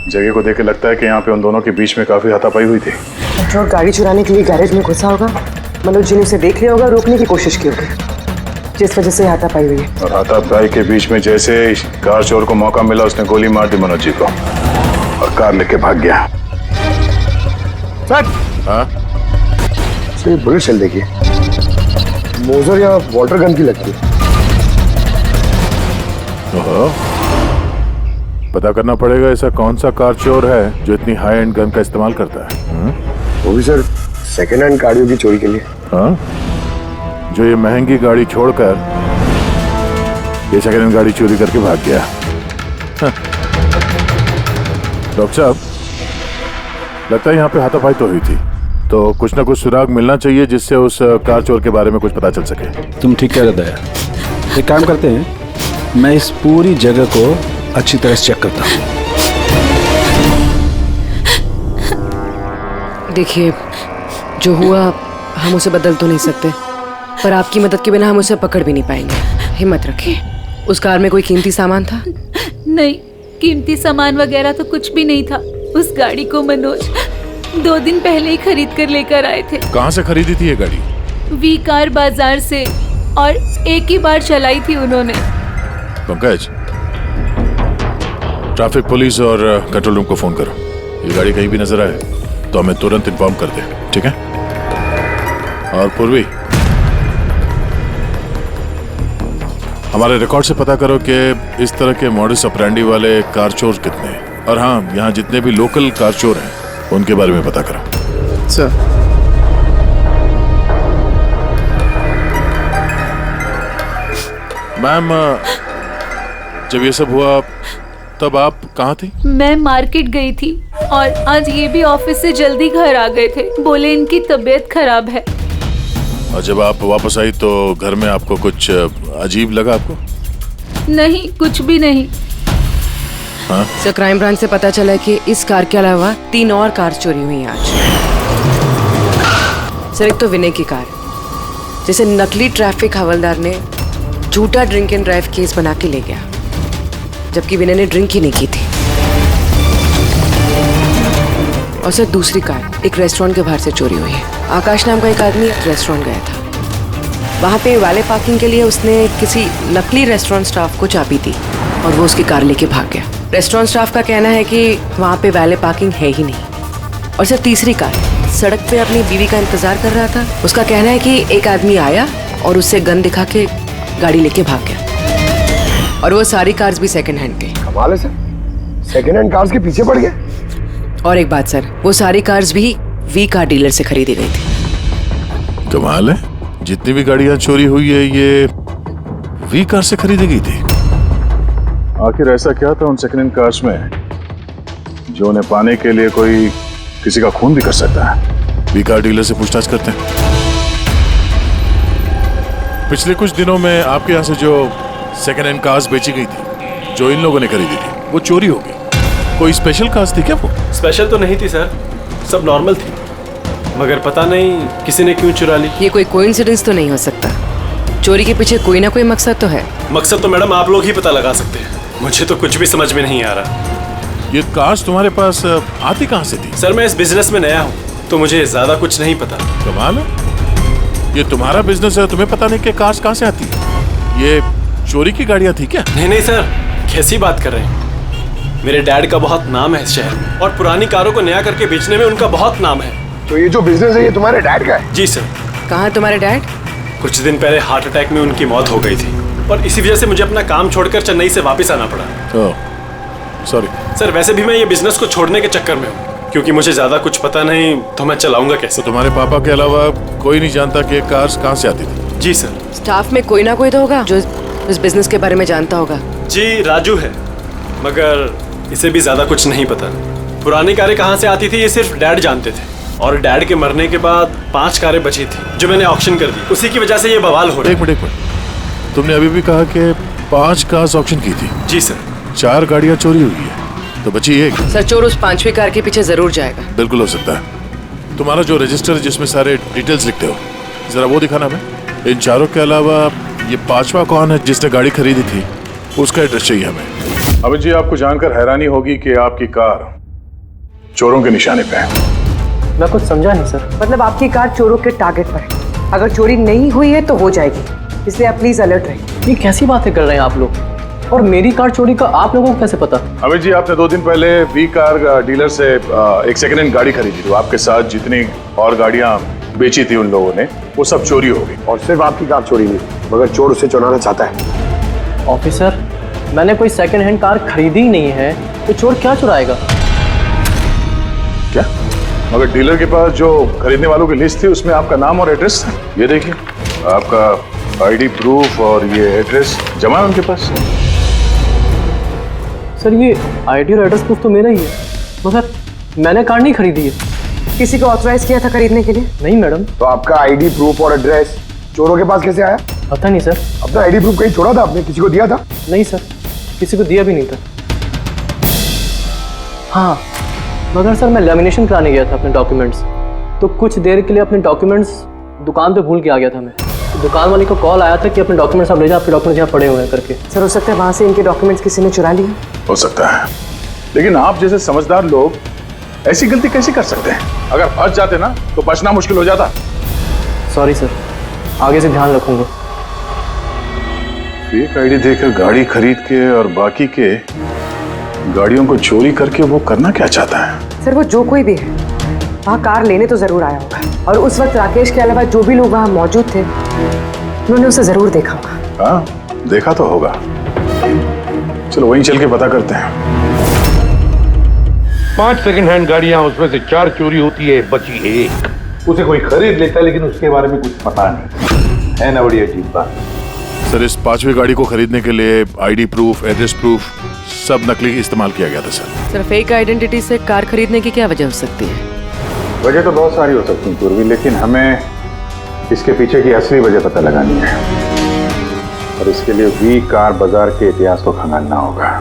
जगह को देख के लगता है कि यहाँ पे उन दोनों के बीच में काफी हाथापाई हुई थी। जो गाड़ी चुराने के लिए गैरेज में घुसा होगा, मनोज जी ने उसे देख लिया होगा, रोकने की कोशिश की होगी, जिस वजह से हाथापाई हुई है। और हाथापाई के बीच में जैसे कार चोर को मौका मिला, उसने गोली मार दी मनोज जी को और कार लेके भाग गया। सर, हाँ? ये बुलेट शेल देखिए, मोजर या वाटर गन की लगती है। ओहो, पता करना पड़ेगा ऐसा कौन सा कार चोर है जो इतनी हाई एंड गन का इस्तेमाल करता है। वो भी सर सेकेंड हैंड गाड़ियों की चोरी के लिए। हाँ? जो ये महंगी गाड़ी छोड़कर ये सेकेंड हैंड गाड़ी चोरी करके भाग गया। हाँ। डॉक्टर साहब, लगता है यहाँ पे हाथापाई तो हुई थी, तो कुछ ना कुछ सुराग मिलना चाहिए जिससे उस कार चोर के बारे में कुछ पता चल सके। तुम ठीक कह रहे दया। एक काम करते हैं, मैं इस पूरी जगह को अच्छी तरह से चेक करता हूँ। देखिए, जो हुआ हम उसे बदल तो नहीं सकते, पर आपकी मदद के बिना हम उसे पकड़ भी नहीं पाएंगे। हिम्मत रखिए। उस कार में कोई कीमती सामान था? नहीं, कीमती सामान वगैरह तो कुछ भी नहीं था। उस गाड़ी को मनोज 2 दिन पहले ही खरीद कर लेकर आए थे। कहाँ से खरीदी थी ये गाड़ी? वी कार बाजार से, और एक ही बार चलाई थी उन्होंने। पंकज, ट्रैफिक पुलिस और कंट्रोल रूम को फोन करो। ये गाड़ी कहीं भी नजर आए तो हमें तुरंत इन्फॉर्म कर दे, ठीक है? और पूर्वी, हमारे रिकॉर्ड से पता करो कि इस तरह के मॉडस ऑपरेंडी वाले कार चोर कितने हैं, और हाँ, यहाँ जितने भी लोकल कार चोर हैं उनके बारे में पता करो। सर, मैम, जब ये सब हुआ तब आप कहाँ थी? मैं मार्केट गई थी, और आज ये भी ऑफिस से जल्दी घर आ गए थे। बोले इनकी तबीयत खराब है। और जब आप वापस आई तो घर में आपको कुछ अजीब लगा आपको? नहीं, कुछ भी नहीं। हाँ? सर, क्राइम ब्रांच से पता चला कि इस कार के अलावा 3 और कार चोरी हुई हैं आज। सर, एक तो विनय की कार, जिसे नकली ट्रैफिक हवलदार ने झूठा ड्रिंक एंड ड्राइव केस बना के ले गया, जबकि विनय ने ड्रिंक ही नहीं की थी। और सर, दूसरी कार एक रेस्टोरेंट के बाहर से चोरी हुई है। आकाश नाम का एक आदमी रेस्टोरेंट गया था, वहाँ पे वाले पार्किंग के लिए उसने किसी नकली रेस्टोरेंट स्टाफ को चाबी दी और वो उसकी कार लेके भाग गया। रेस्टोरेंट स्टाफ का कहना है कि वहाँ पे वाले पार्किंग है ही नहीं। और सर, तीसरी कार सड़क पे अपनी बीवी का इंतजार कर रहा था। उसका कहना है कि एक आदमी आया और उससे गन दिखा के गाड़ी लेके भाग गया। और वो सारी कार्स भी सेकंड हैंड थे। कमाल है सर, सेकंड हैंड कार्स के पीछे पड़ गए। और एक बात सर, वो सारी कार्स भी वी कार डीलर से खरीदी गई थी। कमाल है, जितनी भी गाड़ियां चोरी हुई है ये वी कार से खरीदी गई थी। आखिर ऐसा क्या था उन सेकंड हैंड कार्स में जो उन्हें पाने के लिए कोई किसी का खून भी कर सकता है? वी कार डीलर से पूछताछ करते हैं। पिछले कुछ दिनों में आपके यहाँ से जो सेकंड हैंड कार्स बेची गई थी, जो इन लोगों ने खरीदी थी, वो चोरी हो गई। कोई स्पेशल कार्स थी क्या वो? स्पेशल तो नहीं थी सर, सब नॉर्मल थी, मगर पता नहीं किसी ने क्यों चुरा ली। ये कोई कोइंसिडेंस तो नहीं हो सकता, चोरी के पीछे कोई ना कोई मकसद तो है। मकसद तो मैडम आप लोग ही पता लगा सकते हैं, मुझे तो कुछ भी समझ में नहीं आ रहा। ये कार्स तुम्हारे पास आती कहाँ से थी? सर मैं इस बिजनेस में नया हूँ तो मुझे ज्यादा कुछ नहीं पता। कमाल है, ये तुम्हारा बिजनेस है, तुम्हें पता नहीं कि कार्स कहाँ से आती है? ये चोरी की गाड़ियाँ थी क्या? नहीं नहीं सर, कैसी बात कर रहे हैं? मेरे डैड का बहुत नाम है इस शहर में और पुरानी कारों को नया करके बेचने में उनका बहुत नाम है। तो ये जो बिजनेस है ये तुम्हारे डैड का है? जी सर। कहाँ है तुम्हारे डैड? कुछ दिन पहले हार्ट अटैक में उनकी मौत हो गई थी और इसी वजह से मुझे अपना काम छोड़कर चेन्नई से वापस आना पड़ा। सॉरी सर, वैसे भी मैं ये बिजनेस को छोड़ने के चक्कर में हूँ, क्योंकि मुझे ज्यादा कुछ पता नहीं तो मैं चलाऊंगा कैसे। तो तुम्हारे पापा के अलावा कोई नहीं जानता कि कार्स कहाँ से आती थी? जी सर। स्टाफ में कोई ना कोई तो होगा जो इस बिजनेस के बारे में जानता होगा। जी राजू है, मगर इसे भी ज्यादा कुछ नहीं पता। पुरानी कारें कहाँ से आती थी ये सिर्फ डैड जानते थे, और डैड के मरने के बाद 5 कारें बची थी जो मैंने ऑक्शन कर दी, उसी की वजह से ये बवाल हो रहा है। एक मिनट, तुमने अभी भी कहा कि 5 कार्स ऑक्शन की थी। जी सर। 4 गाड़ियाँ चोरी हुई है तो बची एक। सर चोर उस 5वीं कार के पीछे जरूर जाएगा। बिल्कुल हो सकता है। तुम्हारा जो रजिस्टर जिसमें सारे डिटेल्स लिखते हो, जरा वो दिखाना हमें। इन 4 के अलावा ये 5वां कौन है जिसने गाड़ी खरीदी थी, उसका एड्रेस चाहिए हमें। अभी जी आपको जानकर हैरानी होगी कि आपकी कार चोरों के निशाने पे है। मैं कुछ समझा नहीं सर। मतलब आपकी कार चोरों के टारगेट पर है, अगर चोरी नहीं हुई है तो हो जाएगी, इसलिए आप प्लीज अलर्ट रहिए। ये कैसी बातें कर रहे हैं आप लोग? और मेरी कार चोरी का आप लोगों को कैसे पता? अमित जी, आपने 2 दिन पहले वी कार डीलर से एक सेकंड हैंड गाड़ी खरीदी थी। आपके साथ जितनी और गाड़ियां बेची थी उन लोगों ने, वो सब चोरी हो गई। और सिर्फ आपकी कार चोरी नहीं, मगर चोर उसे चुराना चाहता है। ऑफिसर, मैंने कोई सेकंड हैंड कार खरीदी ही नहीं है, तो चोर क्या चुराएगा? क्या? मगर डीलर के पास जो खरीदने वालों की लिस्ट थी उसमें आपका नाम और एड्रेस था। ये देखिए, आपका आईडी प्रूफ और ये एड्रेस जमा है उनके पास। सर ये आईडी और एड्रेस प्रूफ तो मेरा ही है, मगर मैंने कार नहीं खरीदी है। किसी को ऑथराइज किया था खरीदने के लिए? नहीं मैडम। तो आपका आईडी प्रूफ और एड्रेस चोरों के पास कैसे आया? पता नहीं सर। अपना आईडी प्रूफ कहीं छोड़ा था आपने? किसी को दिया था? नहीं सर, किसी को दिया भी नहीं था। हाँ, मगर सर मैं लेमिनेशन कराने गया था अपने डॉक्यूमेंट्स, तो कुछ देर के लिए अपने डॉक्यूमेंट्स दुकान पे भूल के आ गया था मैं। तो दुकान वाले को कॉल आया था कि अपने डॉक्यूमेंट्स आप ले जाओ, आपके डॉक्यूमेंट्स यहाँ पड़े हुए हैं करके। सर हो सकता है वहाँ से इनके डॉक्यूमेंट्स किसी ने चुरा लिए। हो सकता है, लेकिन आप जैसे समझदार लोग ऐसी गलती कैसे कर सकते हैं? अगर फंस जाते ना तो बचना मुश्किल हो जाता। सॉरी सर, आगे से ध्यान रखूंगा। फेक आईडी देकर गाड़ी खरीद के और बाकी के गाड़ियों को चोरी करके वो करना क्या चाहता है? सर वो जो कोई भी है वहाँ कार लेने तो जरूर आया होगा, और उस वक्त राकेश के अलावा जो भी लोग वहाँ मौजूद थे उन्होंने उसे जरूर देखा होगा। हाँ, देखा तो होगा। चलो वहीं चल के पता करते हैं। 5 सेकंड हैंड गाड़ियां, उसमें से 4 चोरी होती है, बची एक। उसे कोई खरीद लेता है लेकिन उसके बारे में कुछ पता नहीं है ना। बड़ी अजीब बात। सर इस 5वीं गाड़ी को खरीदने के लिए आईडी प्रूफ, एड्रेस प्रूफ सब नकली इस्तेमाल किया गया था सर। सर फेक आइडेंटिटी से कार खरीदने की क्या वजह हो सकती है? वजह तो बहुत सारी हो सकती है पूर्वी, लेकिन हमें इसके पीछे की असली वजह पता लगानी है, और इसके लिए वी कार बाजार के इतिहास को खंगालना होगा।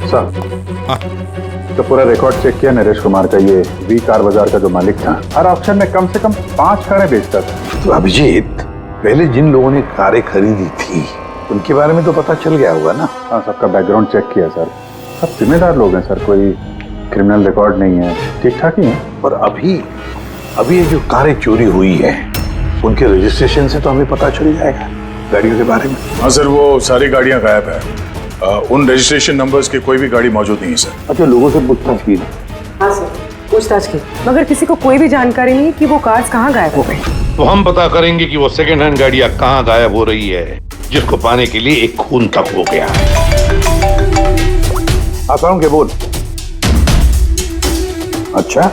सर, तो पूरा रिकॉर्ड चेक किया नरेश कुमार का। ये वी कार बाजार का जो मालिक था, हर ऑक्शन में कम से कम 5 कारें बेचता था। तो अभिजीत, पहले जिन लोगों ने कारें खरीदी थी उनके बारे में तो पता चल गया होगा ना? हाँ, सबका बैकग्राउंड चेक किया सर। सब जिम्मेदार लोग हैं सर, कोई क्रिमिनल रिकॉर्ड नहीं है, ठीक ठाक ही है। और अभी ये जो कारें चोरी हुई है उनके रजिस्ट्रेशन से तो हमें पता चल जाएगा गाड़ियों के बारे में। हाँ सर, वो सारी गाड़ियाँ गायब है। उन रजिस्ट्रेशन नंबर्स की कोई भी गाड़ी मौजूद नहीं है सर। अच्छा, लोगों से पूछताछ की? हाँ सर, पूछताछ की, मगर किसी को कोई भी जानकारी नहीं कि वो कार्स कहाँ गायब हो गई। तो हम पता करेंगे कि वो सेकंड हैंड गाड़ियां कहां गायब हो रही है, जिसको पाने के लिए एक खून तक हो गया। आसाराम के बोल। अच्छा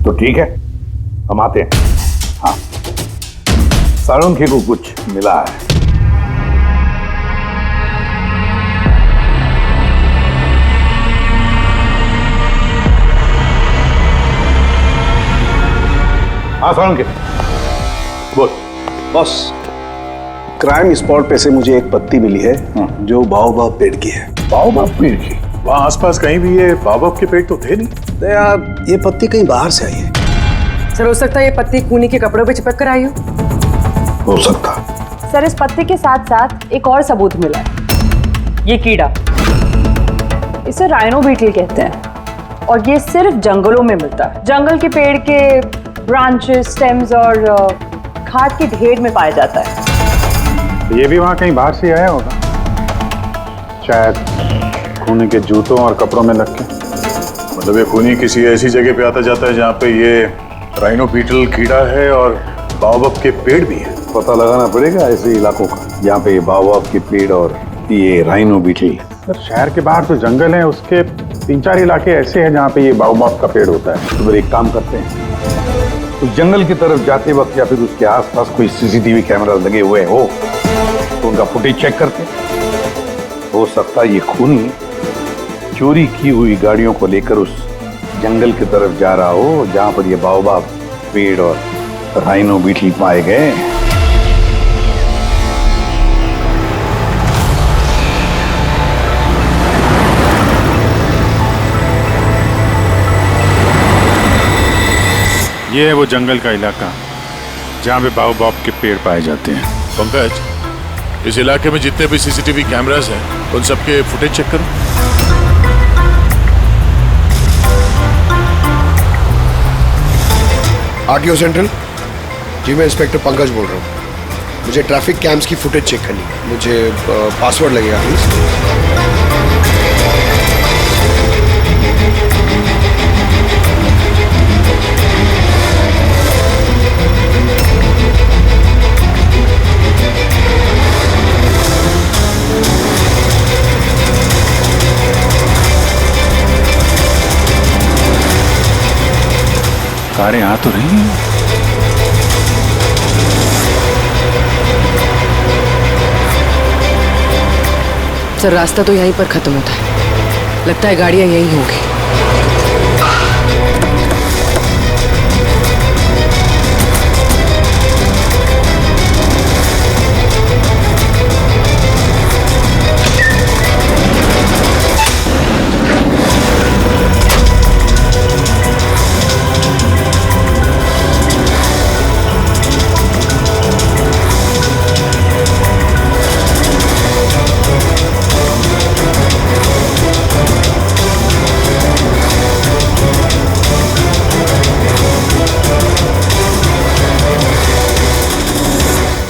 तो ठीक है, हम आते हैं। हाँ, साळुंखे को कुछ मिला है। हाँ साळुंखे बोल। बॉस, क्राइम स्पॉट पे से मुझे एक पत्ती मिली है जो बाओबाब पेड़ की है। बाओबाब पेड़ की? वहाँ आसपास कहीं भी ये बाओबाब के पेड़ तो थे नहीं। यार ये पत्ती कहीं बाहर से आई है। सर हो सकता है ये पत्ती खूनी के कपड़ों पे चिपक कर आई हो सकता। सर इस पत्ते के साथ साथ एक और सबूत मिला है। ये कीड़ा, इसे राइनो बीटल कहते हैं और ये सिर्फ जंगलों में मिलता है। जंगल के पेड़ के ब्रांचेस, स्टेम्स और खाद के ढेर में पाया जाता है। ये भी वहाँ कहीं बाहर से आया होगा, शायद खूनी के जूतों और कपड़ों में लग के। मतलब ये खूनी किसी ऐसी जगह पे आता जाता है जहाँ पे ये राइनो बीटल कीड़ा है और बाओबाब के पेड़ भी है। पता लगाना पड़ेगा ऐसे इलाकों का जहाँ पे बाओबाब के पेड़ और ये राइनो बीटल। सर शहर के बाहर तो जंगल है, उसके 3-4 इलाके ऐसे हैं जहाँ पे ये बाओबाब का पेड़ होता है। तो फिर एक काम करते हैं, उस जंगल की तरफ जाते वक्त या फिर उसके आसपास कोई सीसीटीवी कैमरा लगे हुए हो तो उनका फुटेज चेक करते हैं। हो सकता है ये खूनी चोरी की हुई गाड़ियों को लेकर उस जंगल की तरफ जा रहा हो जहां पर ये बाओबाब पेड़ और राइनो बीटल पाए गए। ये है वो जंगल का इलाका जहाँ पे बाओबाब के पेड़ पाए जाते हैं। पंकज, इस इलाके में जितने भी सीसीटीवी कैमरास हैं उन सबके फुटेज चेक करो। आरटीओ सेंट्रल जी, मैं इंस्पेक्टर पंकज बोल रहा हूँ। मुझे ट्रैफिक कैम्स की फुटेज चेक करनी है। मुझे पासवर्ड लगेगा प्लीज। कारें आ तो रही हैं। सर रास्ता तो यहीं पर खत्म होता है, लगता है गाड़ियां यहीं होंगी।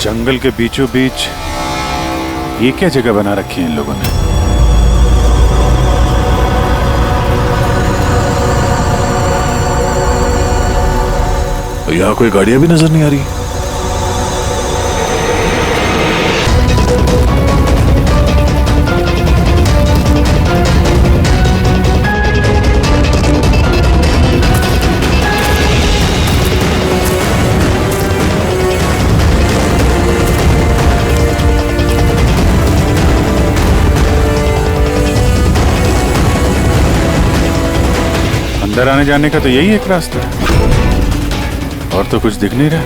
जंगल के बीचों बीच ये क्या जगह बना रखी है इन लोगों ने? तो यहाँ कोई गाड़ियां भी नजर नहीं आ रही। अंदर आने जाने का तो यही एक रास्ता है, और तो कुछ दिख नहीं रहा।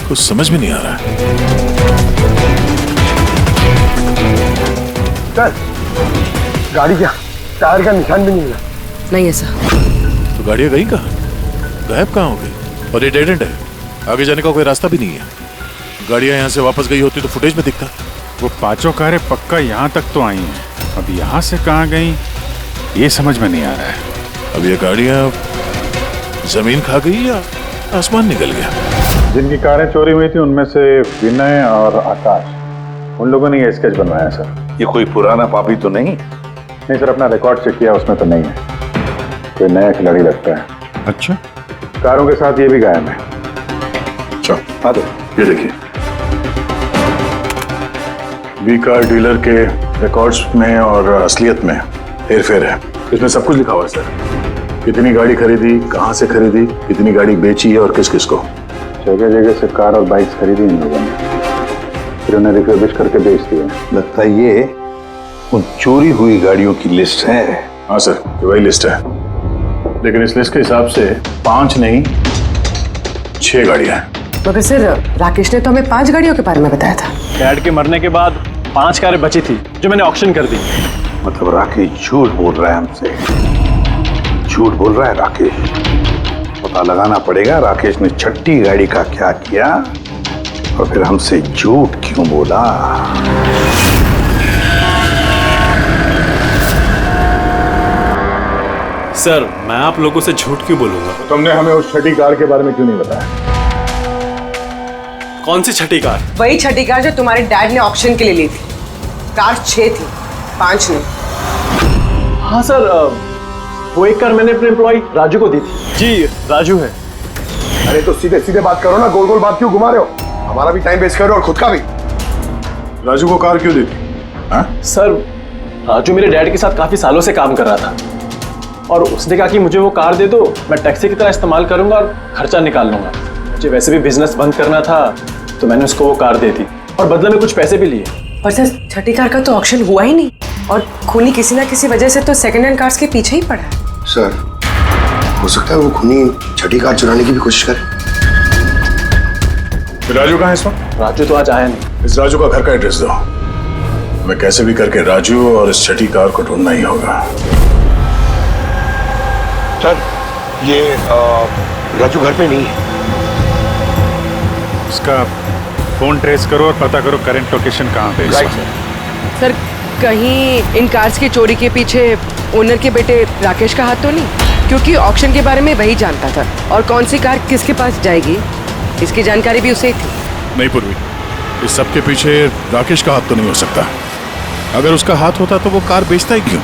कुछ समझ में नहीं आ रहा है। गाड़ी क्या टायर का निशान भी नहीं मिला। नहीं है सर। तो गाड़ियां गई कहाँ? गायब कहाँ हो गई? और ये डेड एंड है, आगे जाने का कोई रास्ता भी नहीं है। गाड़ियां यहाँ से वापस गई होती तो फुटेज में दिखता। वो पांचों कारें पक्का यहाँ तक तो आई हैं, अब यहाँ से कहाँ गई ये समझ में नहीं आ रहा है। अब ये गाड़ियां जमीन खा गई या आसमान निकल गया? जिनकी कारें चोरी हुई थी उनमें से विनय और आकाश, उन लोगों ने ये स्केच बनवाया सर। ये कोई पुराना पापी तो नहीं? नहीं सर, अपना रिकॉर्ड चेक किया, उसमें तो नहीं है। कोई नया खिलाड़ी लगता है। अच्छा, कारों के साथ ये भी गायब है। चलो आ दो। ये देखिए, वी कार डीलर के रिकॉर्ड्स में और असलियत में हेरफेर है। इसमें सब कुछ लिखा हुआ है सर। कितनी गाड़ी खरीदी, कहाँ से खरीदी, कितनी गाड़ी बेची है और किस किस को। जगह जगह से कार और बाइक्स खरीदी इन लोगों ने, फिर उन्हें रिफर्बिश करके बेच दिया। लगता है ये उन चोरी हुई गाड़ियों की लिस्ट है। हाँ सर, ये वही लिस्ट है, लेकिन इस लिस्ट के हिसाब से 5 नहीं 6 गाड़ियां हैं। मगर सर, राकेश ने तो हमें 5 गाड़ियों के बारे में बताया था। डैड के मरने के बाद 5 कारें बची थी जो मैंने ऑक्शन कर दी। मतलब राकेश झूठ बोल रहा है हमसे, झूठ बोल रहा है राकेश। पता लगाना पड़ेगा राकेश ने छठी गाड़ी का क्या किया और फिर हमसे झूठ क्यों बोला। सर, मैं आप लोगों से झूठ क्यों बोलूंगा? तुमने हमें उस छठी कार के बारे में क्यों नहीं बताया? कौन सी छठी कार? वही छठी कार जो तुम्हारे डैड ने ऑक्शन के लिए ली थी। कार 6 थी, 5 नहीं। हाँ सर, वो एक कार मैंने अपने एम्प्लॉय राजू को दी थी। जी, राजू है। अरे तो सीधे सीधे बात करो ना, गोल गोल बात क्यों घुमा रहे हो? हमारा भी टाइम वेस्ट कर रहे हो और खुद का भी। राजू को कार क्यों दी थी? सर, राजू मेरे डैड के साथ काफी सालों से काम कर रहा था और उसने कहा कि मुझे वो कार दे दो, मैं टैक्सी की तरह इस्तेमाल करूंगा और खर्चा निकाल लूंगा। मुझे वैसे भी बिजनेस बंद करना था तो मैंने उसको वो कार दे दी और बदले में कुछ पैसे भी लिए। पर सर, छठी कार का तो ऑक्शन हुआ ही नहीं और खूनी किसी ना किसी वजह से तो सेकंड हैंड कार्स के पीछे ही पड़ा है। सर, हो सकता है वो खूनी छठी कार चुराने की भी कोशिश करे। राजू कहाँ है इस वक्त? राजू तो आज आया नहीं। इस राजू का घर का एड्रेस दो, मैं कैसे भी करके राजू और इस छठी कार को ढूंढना ही होगा। सर, ये राजू घर पे नहीं है। उसका फोन ट्रेस करो और पता करो करंट लोकेशन कहाँ पे है। सर, कहीं इन कार्स की चोरी के पीछे ओनर के बेटे राकेश का हाथ तो नहीं? क्योंकि ऑक्शन के बारे में वही जानता था और कौन सी कार किसके पास जाएगी इसकी जानकारी भी उसे ही थी। नहीं पूर्वी, इस सब के पीछे राकेश का हाथ तो नहीं हो सकता। अगर उसका हाथ होता तो वो कार बेचता ही क्यों?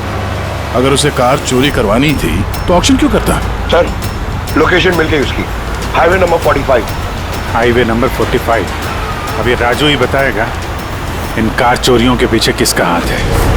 अगर उसे कार चोरी करवानी थी तो ऑक्शन क्यों करता? सर, लोकेशन मिल गई उसकी, हाईवे नंबर 45। Highway number 45। अब ये राजू ही बताएगा इन कार चोरियों के पीछे किसका हाथ है।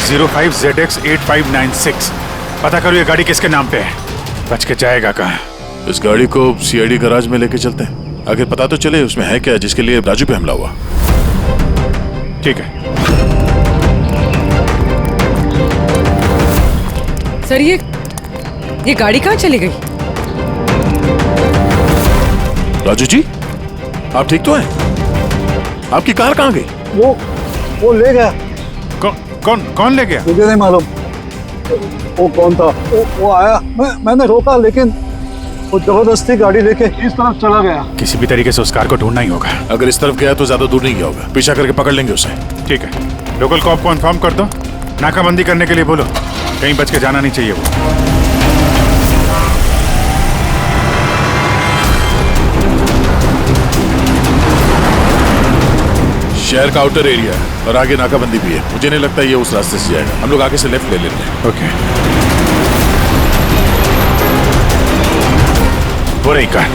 ZX05 ZX8596। पता करो ये गाड़ी किसके नाम पे है। बच के जाएगा कहाँ? इस गाड़ी को सीआईडी गैराज में लेके चलते हैं, आखिर पता तो चले उसमें है क्या जिसके लिए राजू पे हमला हुआ। ठीक है सर, ये गाड़ी कहाँ चली गई? राजू जी, आप ठीक तो हैं? आपकी कार कहाँ गई? वो ले गया। कौन ले गया? मुझे नहीं मालूम वो कौन था। वो आया, मैंने रोका लेकिन वो जबरदस्ती गाड़ी लेके इस तरफ चला गया। किसी भी तरीके से उस कार को ढूंढना ही होगा। अगर इस तरफ गया तो ज्यादा दूर नहीं गया होगा, पीछा करके पकड़ लेंगे उसे। ठीक है, लोकल कॉप को इन्फॉर्म कर दो, नाकाबंदी करने के लिए बोलो, कहीं बच के जाना नहीं चाहिए वो। शहर का आउटर एरिया है और आगे नाकाबंदी भी है। मुझे नहीं लगता ये उस रास्ते से जाएगा। हम लोग आगे से लेफ्ट ले लेते हैं। ओके, वो रही कार।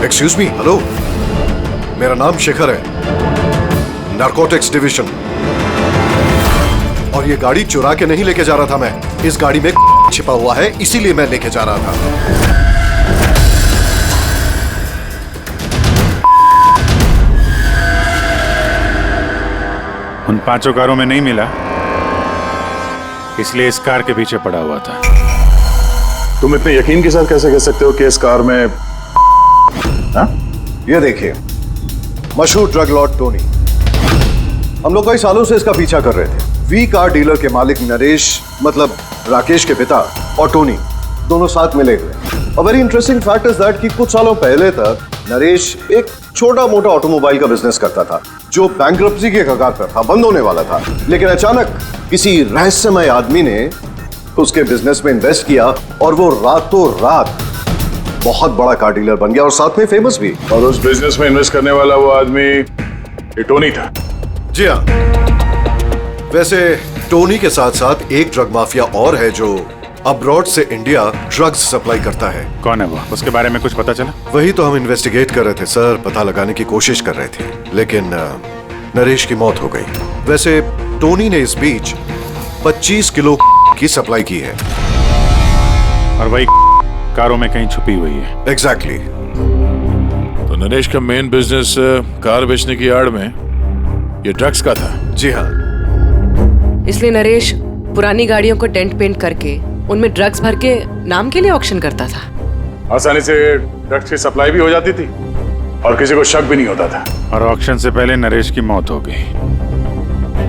एक्सक्यूज मी, हेलो, मेरा नाम शेखर है, नारकोटिक्स डिवीजन। और ये गाड़ी चुरा के नहीं लेके जा रहा था मैं, इस गाड़ी में छिपा हुआ है, इसीलिए मैं लेके जा रहा था। उन 5 कारों में नहीं मिला, इसलिए इस कार के पीछे पड़ा हुआ था। तुम इतने यकीन के साथ कैसे कह सकते हो कि इस कार में? हाँ? ये देखिए, मशहूर ड्रग लॉर्ड टोनी, हम लोग कई सालों से इसका पीछा कर रहे थे। वी कार डीलर के मालिक नरेश, मतलब राकेश के पिता, और टोनी दोनों साथ मिले हुए। और very interesting fact is that कि कुछ सालों पहले तक नरेश एक छोटा मोटा ऑटोमोबाइल का बिजनेस करता था जो बैंक्रप्सी के कगार पर था, बंद होने वाला था। लेकिन अचानक किसी रहस्यमय आदमी ने उसके बिजनेस में इन्वेस्ट किया और वो रातों रात बहुत बड़ा कार डीलर बन गया और साथ में फेमस भी। और उस बिजनेस में इन्वेस्ट करने वाला वो आदमी ये टोनी था। जी हाँ, वैसे टोनी के साथ साथ एक ड्रग माफिया और है जो अब्रॉड से इंडिया ड्रग्स सप्लाई करता है। कौन है वो? उसके बारे में कुछ पता चला? वही तो हम इन्वेस्टिगेट कर रहे थे सर, पता लगाने की कोशिश कर रहे थे, लेकिन नरेश की मौत हो गई। वैसे टोनी ने इस बीच 25 किलो की सप्लाई की है और वही कारों में कहीं छुपी हुई है। एग्जैक्टली। तो नरेश का मेन बिजनेस कार बेचने की आड़ में ये ड्रग्स का था। जी हाँ। इसलिए नरेश पुरानी गाड़ियों को डेंट पेंट करके उनमें ड्रग्स भर के नाम के लिए ऑक्शन करता था। आसानी से ड्रग्स की सप्लाई भी हो जाती थी और किसी को शक भी नहीं होता था। और ऑक्शन से पहले नरेश की मौत हो गई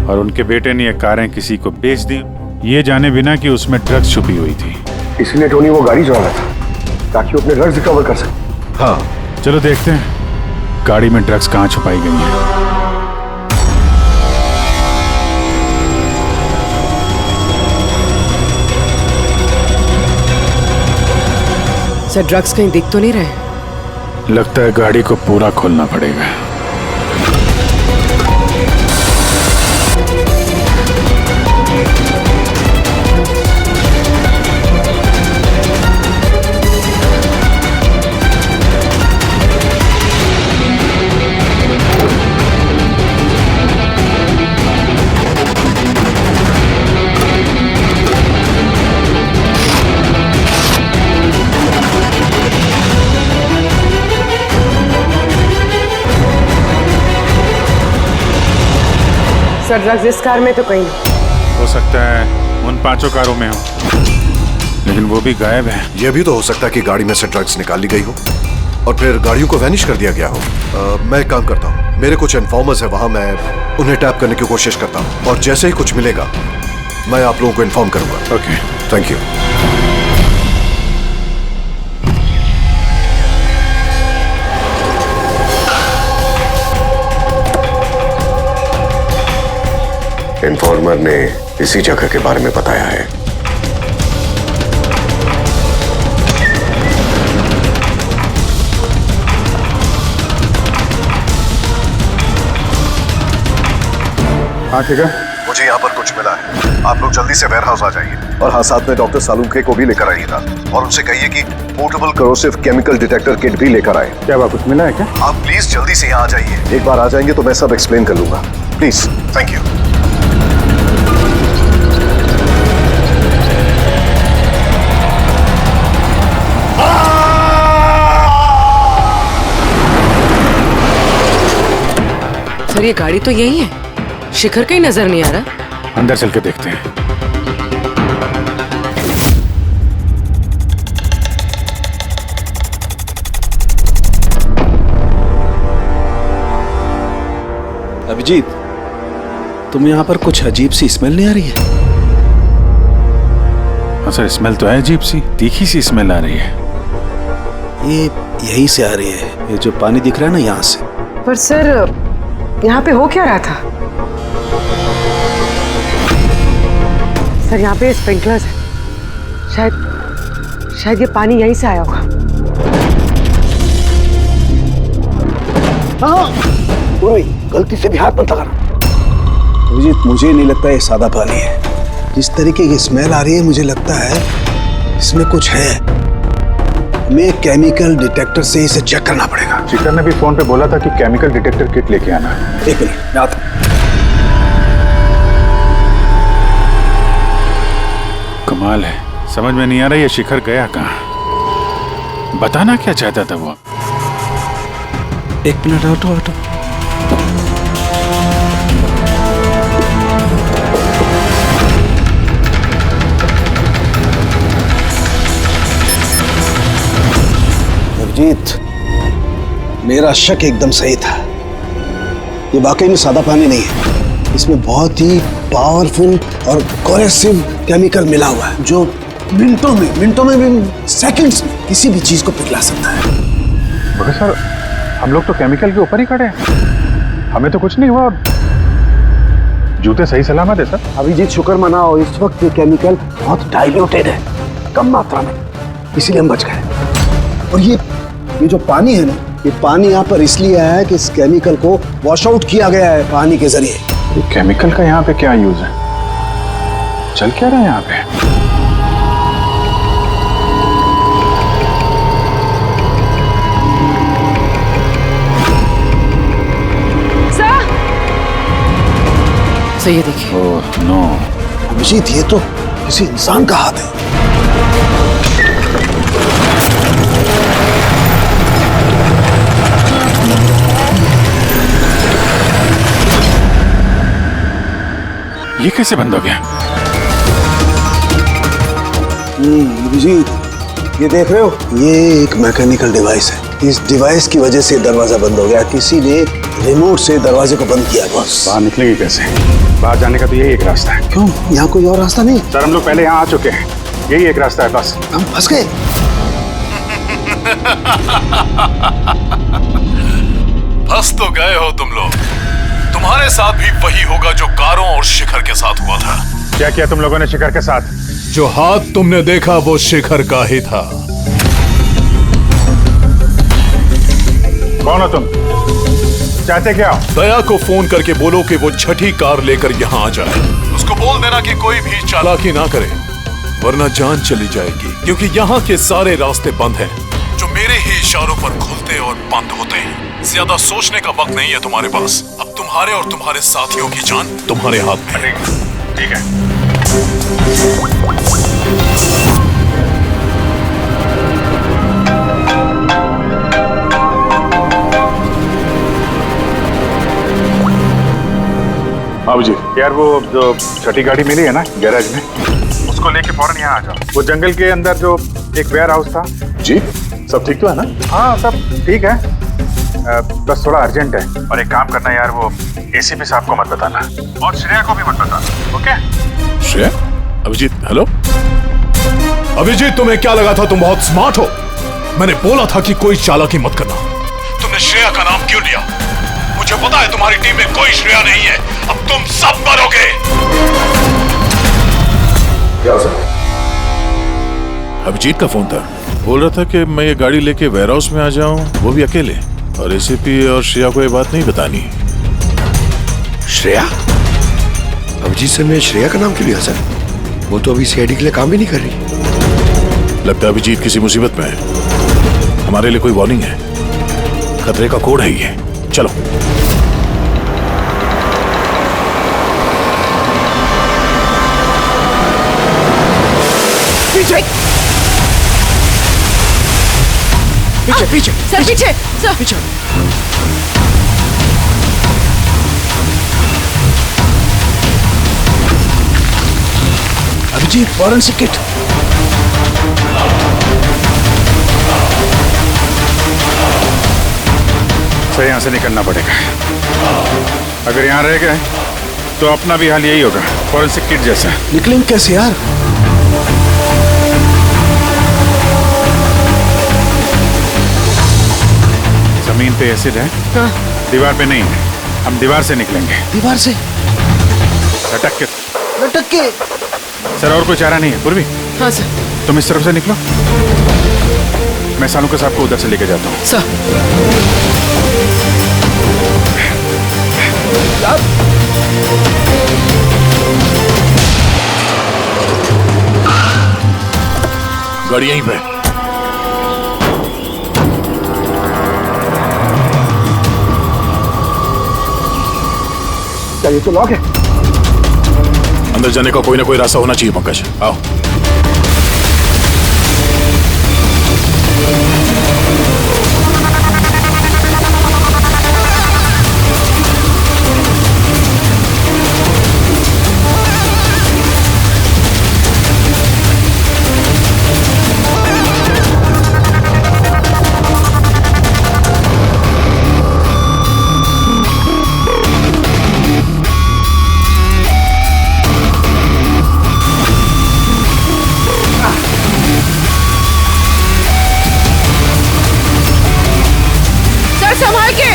और उनके बेटे ने ये कारें किसी को बेच दी, ये जाने बिना कि उसमें ड्रग्स छुपी हुई थी। इसीलिए टोनी वो गाड़ी चुरा रहा था ताकि वो अपने ड्रग्स रिकवर कर सके। हाँ, चलो देखते हैं गाड़ी में ड्रग्स कहाँ छुपाई गई है। सर, ड्रग्स कहीं दिख तो नहीं रहे? लगता है गाड़ी को पूरा खोलना पड़ेगा। सर, ड्रग्स इस कार में तो कहीं नहीं। हो सकता है उन 5 कारों में हो, लेकिन वो भी गायब है। यह भी तो हो सकता है कि गाड़ी में से ड्रग्स निकाली गई हो और फिर गाड़ियों को वैनिश कर दिया गया हो। मैं एक काम करता हूँ, मेरे कुछ इन्फॉर्मर्स है वहां, मैं उन्हें टैप करने की कोशिश करता हूँ और जैसे ही कुछ मिलेगा मैं आप लोगों को इन्फॉर्म करूंगा। Okay, thank you. इन्फॉर्मर ने इसी जगह के बारे में बताया है। हाँ ठीक है, मुझे यहाँ पर कुछ मिला है, आप लोग जल्दी से वेयरहाउस आ जाइए और हाँ, साथ में डॉक्टर सालुंखे को भी लेकर आइएगा और उनसे कहिए कि portable corrosive chemical detector kit भी लेकर आए। क्या बात, कुछ मिला है क्या? आप प्लीज जल्दी से यहाँ आ जाइए। एक बार आ जाएंगे तो मैं सब एक्सप्लेन कर लूंगा, प्लीज। Thank you. सर, ये गाड़ी तो यही है, शिखर कहीं नजर नहीं आ रहा। अंदर चल के देखते हैं। अभिजीत, तुम यहाँ पर कुछ अजीब सी स्मेल नहीं आ रही है? हाँ सर, स्मेल तो है अजीब सी, तीखी सी स्मेल आ रही है। ये यहीं से आ रही है, ये जो पानी दिख रहा है ना, यहाँ से। पर सर, यहाँ पे हो क्या रहा था? सर यहाँ पे स्प्रिंकलर्स है, शायद ये पानी यहीं से आया होगा। पूर्वी, गलती से भी हाथ मत लगाना। अभिजीत, मुझे नहीं लगता ये सादा पानी है। जिस तरीके की स्मेल आ रही है मुझे लगता है इसमें कुछ है। हमें केमिकल डिटेक्टर से इसे चेक करना पड़ेगा। चिकन ने भी फोन पे बोला था कि केमिकल डिटेक्टर किट लेके आना। एक मिनट, मैं आता हूं। कमाल है, समझ में नहीं आ रहा ये शिखर गया कहाँ। बताना क्या चाहता था वो। एक मिनट, ऑटो। अभिजीत, मेरा शक एकदम सही था। ये वाकई में सादा पानी नहीं है। इसमें बहुत ही पावरफुल और कोरेसिव केमिकल मिला हुआ है जो मिनटों में भी, सेकंड्स में किसी भी चीज को पिघला सकता है। मगर सर, हम लोग तो केमिकल के ऊपर ही खड़े हैं, हमें तो कुछ नहीं हुआ। जूते सही सलामत है सर। अभिजीत, शुक्र मनाओ, इस वक्त ये केमिकल बहुत डाइल्यूटेड है, कम मात्रा में, इसीलिए हम बच गए। और ये जो पानी है ना, ये पानी यहाँ पर इसलिए आया है कि इस केमिकल को वॉश आउट किया गया है पानी के जरिए। ये केमिकल का यहाँ पे क्या यूज है? चल क्या रहा है यहाँ पे? सही है, देखिए। ओह नो अभिजीत, ये तो किसी इंसान का हाथ है। ये कैसे बंद हो गया? अभिजीत, ये देख रहे हो, ये एक मैकेनिकल डिवाइस है। इस डिवाइस की वजह से दरवाजा बंद हो गया। किसी ने रिमोट से दरवाजे को बंद किया। बस बाहर निकलेंगे कैसे? बाहर जाने का तो यही एक रास्ता है। क्यों, यहाँ कोई और रास्ता नहीं? सर, हम लोग पहले यहाँ आ चुके हैं, यही एक रास्ता है बस। हम फंस गए। फंस तो गए हो तुम लोग। तुम्हारे साथ भी वही होगा जो कारों और शिखर के साथ हुआ था। क्या किया तुम लोगों ने शिखर के साथ? जो हाथ तुमने देखा वो शिखर का ही था। कौन हो तुम? चाहते क्या? दया को फोन करके बोलो कि वो छठी कार लेकर यहाँ आ जाए। उसको बोल देना कि कोई भी चालाकी ना करे, वरना जान चली जाएगी। क्योंकि यहाँ के सारे रास्ते बंद हैं, जो मेरे ही इशारों पर खुलते और बंद होते हैं। ज्यादा सोचने का वक्त नहीं है तुम्हारे पास। अब तुम्हारे और तुम्हारे साथियों की जान तुम्हारे हाथ में है। ठीक है। बाबू जी, यार वो जो छठी गाड़ी मिली है ना गैराज में, उसको लेके फौरन यहाँ आ जाओ। वो जंगल के अंदर जो एक वेयर हाउस था। जी, सब ठीक तो है ना? हाँ, सब ठीक है, बस थोड़ा अर्जेंट है। और एक काम करना यार, वो एसीपी साहब को मत बताना और श्रेया को भी मत बताना, ओके? श्रेया? अभिजीत, हेलो अभिजीत, तुम्हें क्या लगा था तुम बहुत स्मार्ट हो? मैंने बोला था कि कोई चालाकी मत करना। तुमने श्रेया का नाम क्यों लिया? मुझे पता है तुम्हारी टीम में कोई श्रेया नहीं है। अब तुम सब मरोगे। क्या हो सकता? अभिजीत का फोन था, बोल रहा था कि मैं ये गाड़ी लेके वेयर हाउस में आ जाऊं, वो भी अकेले। और एसीपी और श्रेया को ये बात नहीं बतानी। श्रेया? अभिजीत सर ने श्रेया का नाम क्यों लिया सर? वो तो अभी सीआईडी के लिए काम भी नहीं कर रही। लगता है अभिजीत किसी मुसीबत में है। हमारे लिए कोई वार्निंग है, खतरे का कोड है ये। चलो। पीछे पीछे पीछे सर, पीछे सर, पीछे। Abhijit, forensic kit. सर, यहाँ से निकलना पड़ेगा। अगर यहाँ रह गए तो अपना भी हाल यही होगा, फॉरेंसिक किट जैसा। निकलेंगे कैसे यार? जमीन पे एसिड है। हाँ। दीवार पे नहीं है, हम दीवार से निकलेंगे। दीवार से? लटक के। लटक के? सर और कोई चारा नहीं है पूर्वी? हाँ सर। तुम इस तरफ से निकलो, मैं सानू के साहब को उधर से लेके जाता हूँ। सर। गाड़ी यहीं पे। क्या ये तो लॉक है? अंदर जाने का कोई ना कोई रास्ता होना चाहिए पंकज, आओ। संभाल के।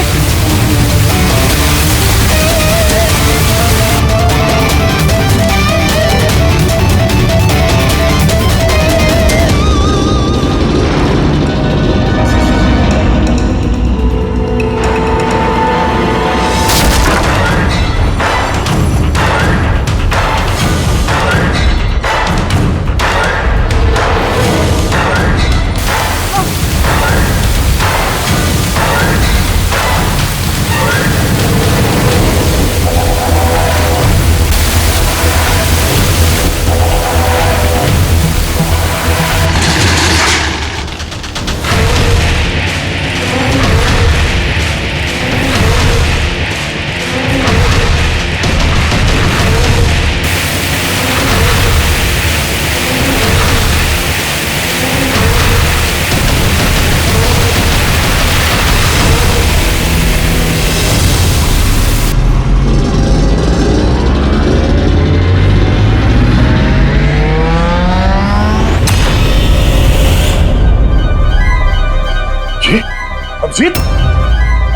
अभिजीत,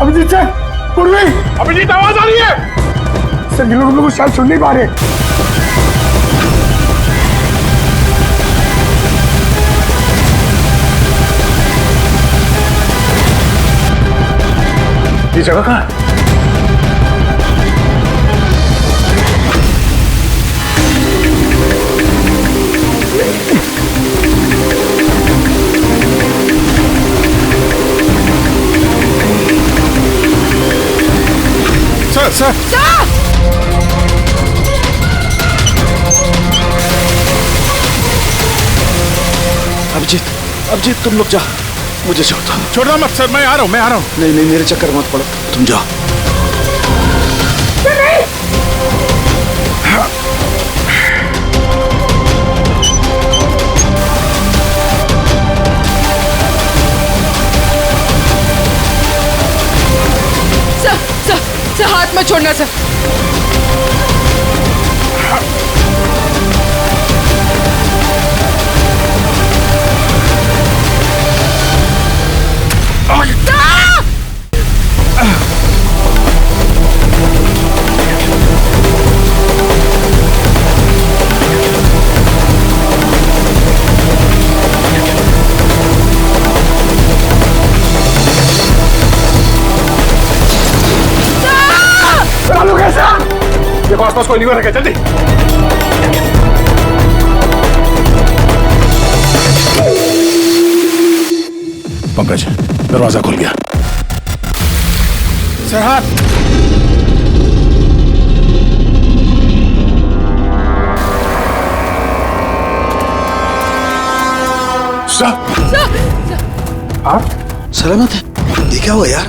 अभिजीत सर, पूर्वी, अभिजीत आवाज आ रही है सर। ये लोग हम लोग शायद सुन नहीं पा रहे। ये जगह कहाँ है? सर अभिजीत, अभिजीत तुम लोग जा, मुझे छोड़ दो। छोड़ना मत सर, मैं आ रहा हूँ। नहीं नहीं, मेरे चक्कर मत पड़ो, तुम जाओ। सर हाथ मत छोड़ना सर। देखो आसपास कोई लीवर है क्या? जल्दी। पंकज, दरवाजा खुल गया। सर हाथ। सलामत है? ये क्या हुआ यार?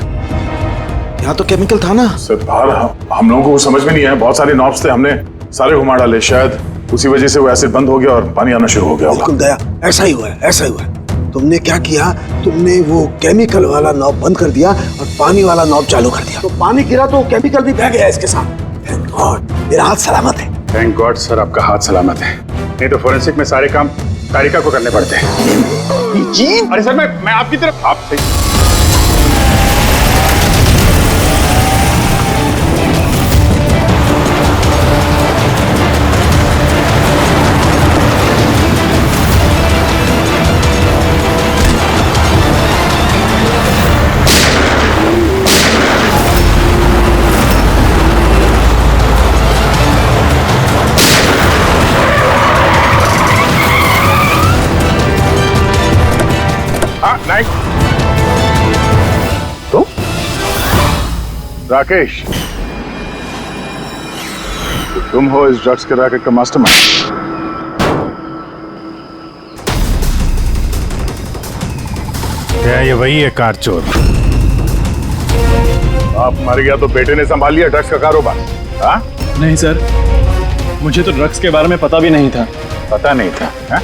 यहाँ तो केमिकल था ना। सर बाहर हम लोगों को समझ में नहीं आया, बहुत सारे नॉब्स थे, हमने सारे घुमा डाले, शायद उसी वजह से वो एसिड बंद हो गया और पानी आना शुरू हो गया। बिल्कुल दया, ऐसा ही हुआ है, ऐसा ही हुआ है। तुमने क्या किया? तुमने वो केमिकल वाला नॉब बंद कर दिया और पानी वाला नॉब चालू कर दिया, तो पानी गिरा तो केमिकल भी बह गया इसके साथ। थैंक गॉड मेरा हाथ सलामत है। थैंक गॉड सर, आपका हाथ सलामत है, नहीं तो फोरेंसिक में सारे काम कारिका को करने पड़ते हैं। जी अरे सर मैं आपकी तरफ आपसे राकेश, तो तुम हो इस ड्रग्स के रैकेट का मास्टरमाइंड। क्या ये वही है कार चोर? आप मर गया तो बेटे ने संभाल लिया ड्रग्स का कारोबार? हाँ? नहीं सर, मुझे तो ड्रग्स के बारे में पता भी नहीं था। पता नहीं था? हा?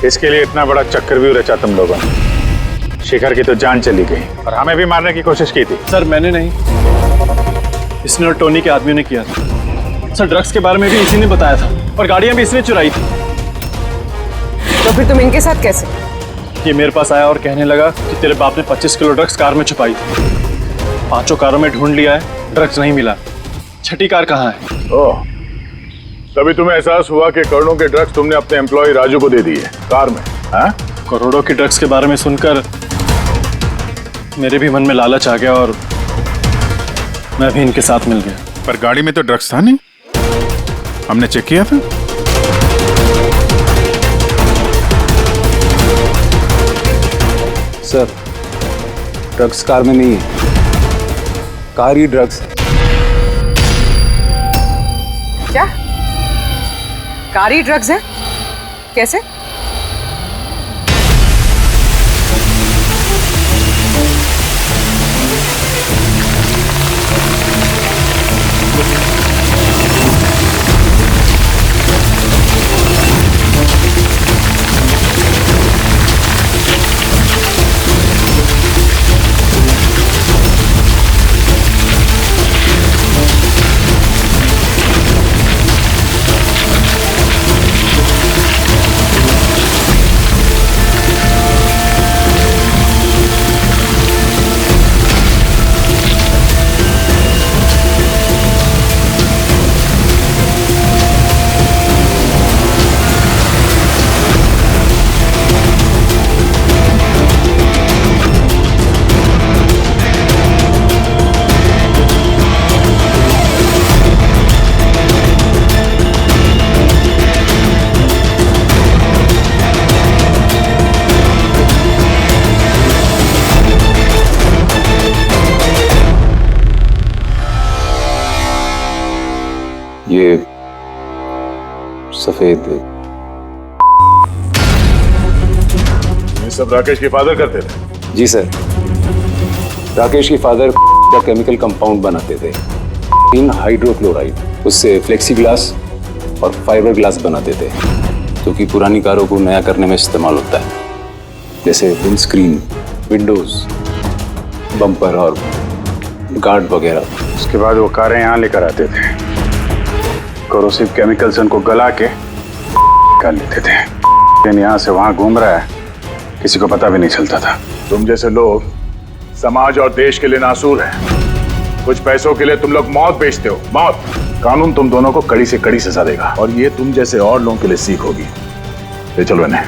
इसके लिए इतना बड़ा चक्कर भी रचा तुम लोगों ने। शिखर की तो जान चली गई और हमें भी मारने की कोशिश की थी। सर मैंने नहीं, इसने और टोनी के आदमियों ने किया था। सर ड्रग्स के बारे में भी इसी ने बताया था और गाड़ियां भी इसने चुराई थी। तो फिर तुम इनके साथ कैसे? ये मेरे पास आया और कहने लगा कि तेरे बाप ने 25 किलो ड्रग्स कार में छुपाई थी। 5 कारों में ढूंढ लिया है, ड्रग्स नहीं मिला। 6ठी कार कहाँ है? ओह, तभी तुम्हें एहसास हुआ कि करोड़ों के ड्रग्स तुमने अपने एम्प्लॉय राजू को दे दिए कार में। हाँ? करोड़ों की ड्रग्स के बारे में सुनकर मेरे भी मन में लालच आ गया और मैं भी इनके साथ मिल गया। पर गाड़ी में तो ड्रग्स था नहीं, हमने चेक किया था। सर ड्रग्स कार में नहीं है, कार ही ड्रग्स है। क्या कार ही ड्रग्स है? कैसे? ये सफेद ये सब राकेश के फादर करते थे? जी सर, राकेश के फादर का केमिकल कंपाउंड बनाते थे, इन हाइड्रोक्लोराइड। उससे फ्लेक्सी ग्लास और फाइबर ग्लास बनाते थे, जो कि पुरानी कारों को नया करने में इस्तेमाल होता है, जैसे विंडस्क्रीन, विंडोज, बम्पर और गार्ड वगैरह। उसके बाद वो कारें यहाँ लेकर आते थे, कोरोसिव केमिकल से उनको गला के निकाल लेते थे। लेकिन यहाँ से वहाँ घूम रहा है, किसी को पता भी नहीं चलता था। तुम जैसे लोग समाज और देश के लिए नासूर हैं। कुछ पैसों के लिए तुम लोग मौत बेचते हो, मौत। कानून तुम दोनों को कड़ी से कड़ी सजा देगा और ये तुम जैसे और लोगों के लिए सीख होगी। ले चलो इन्हें।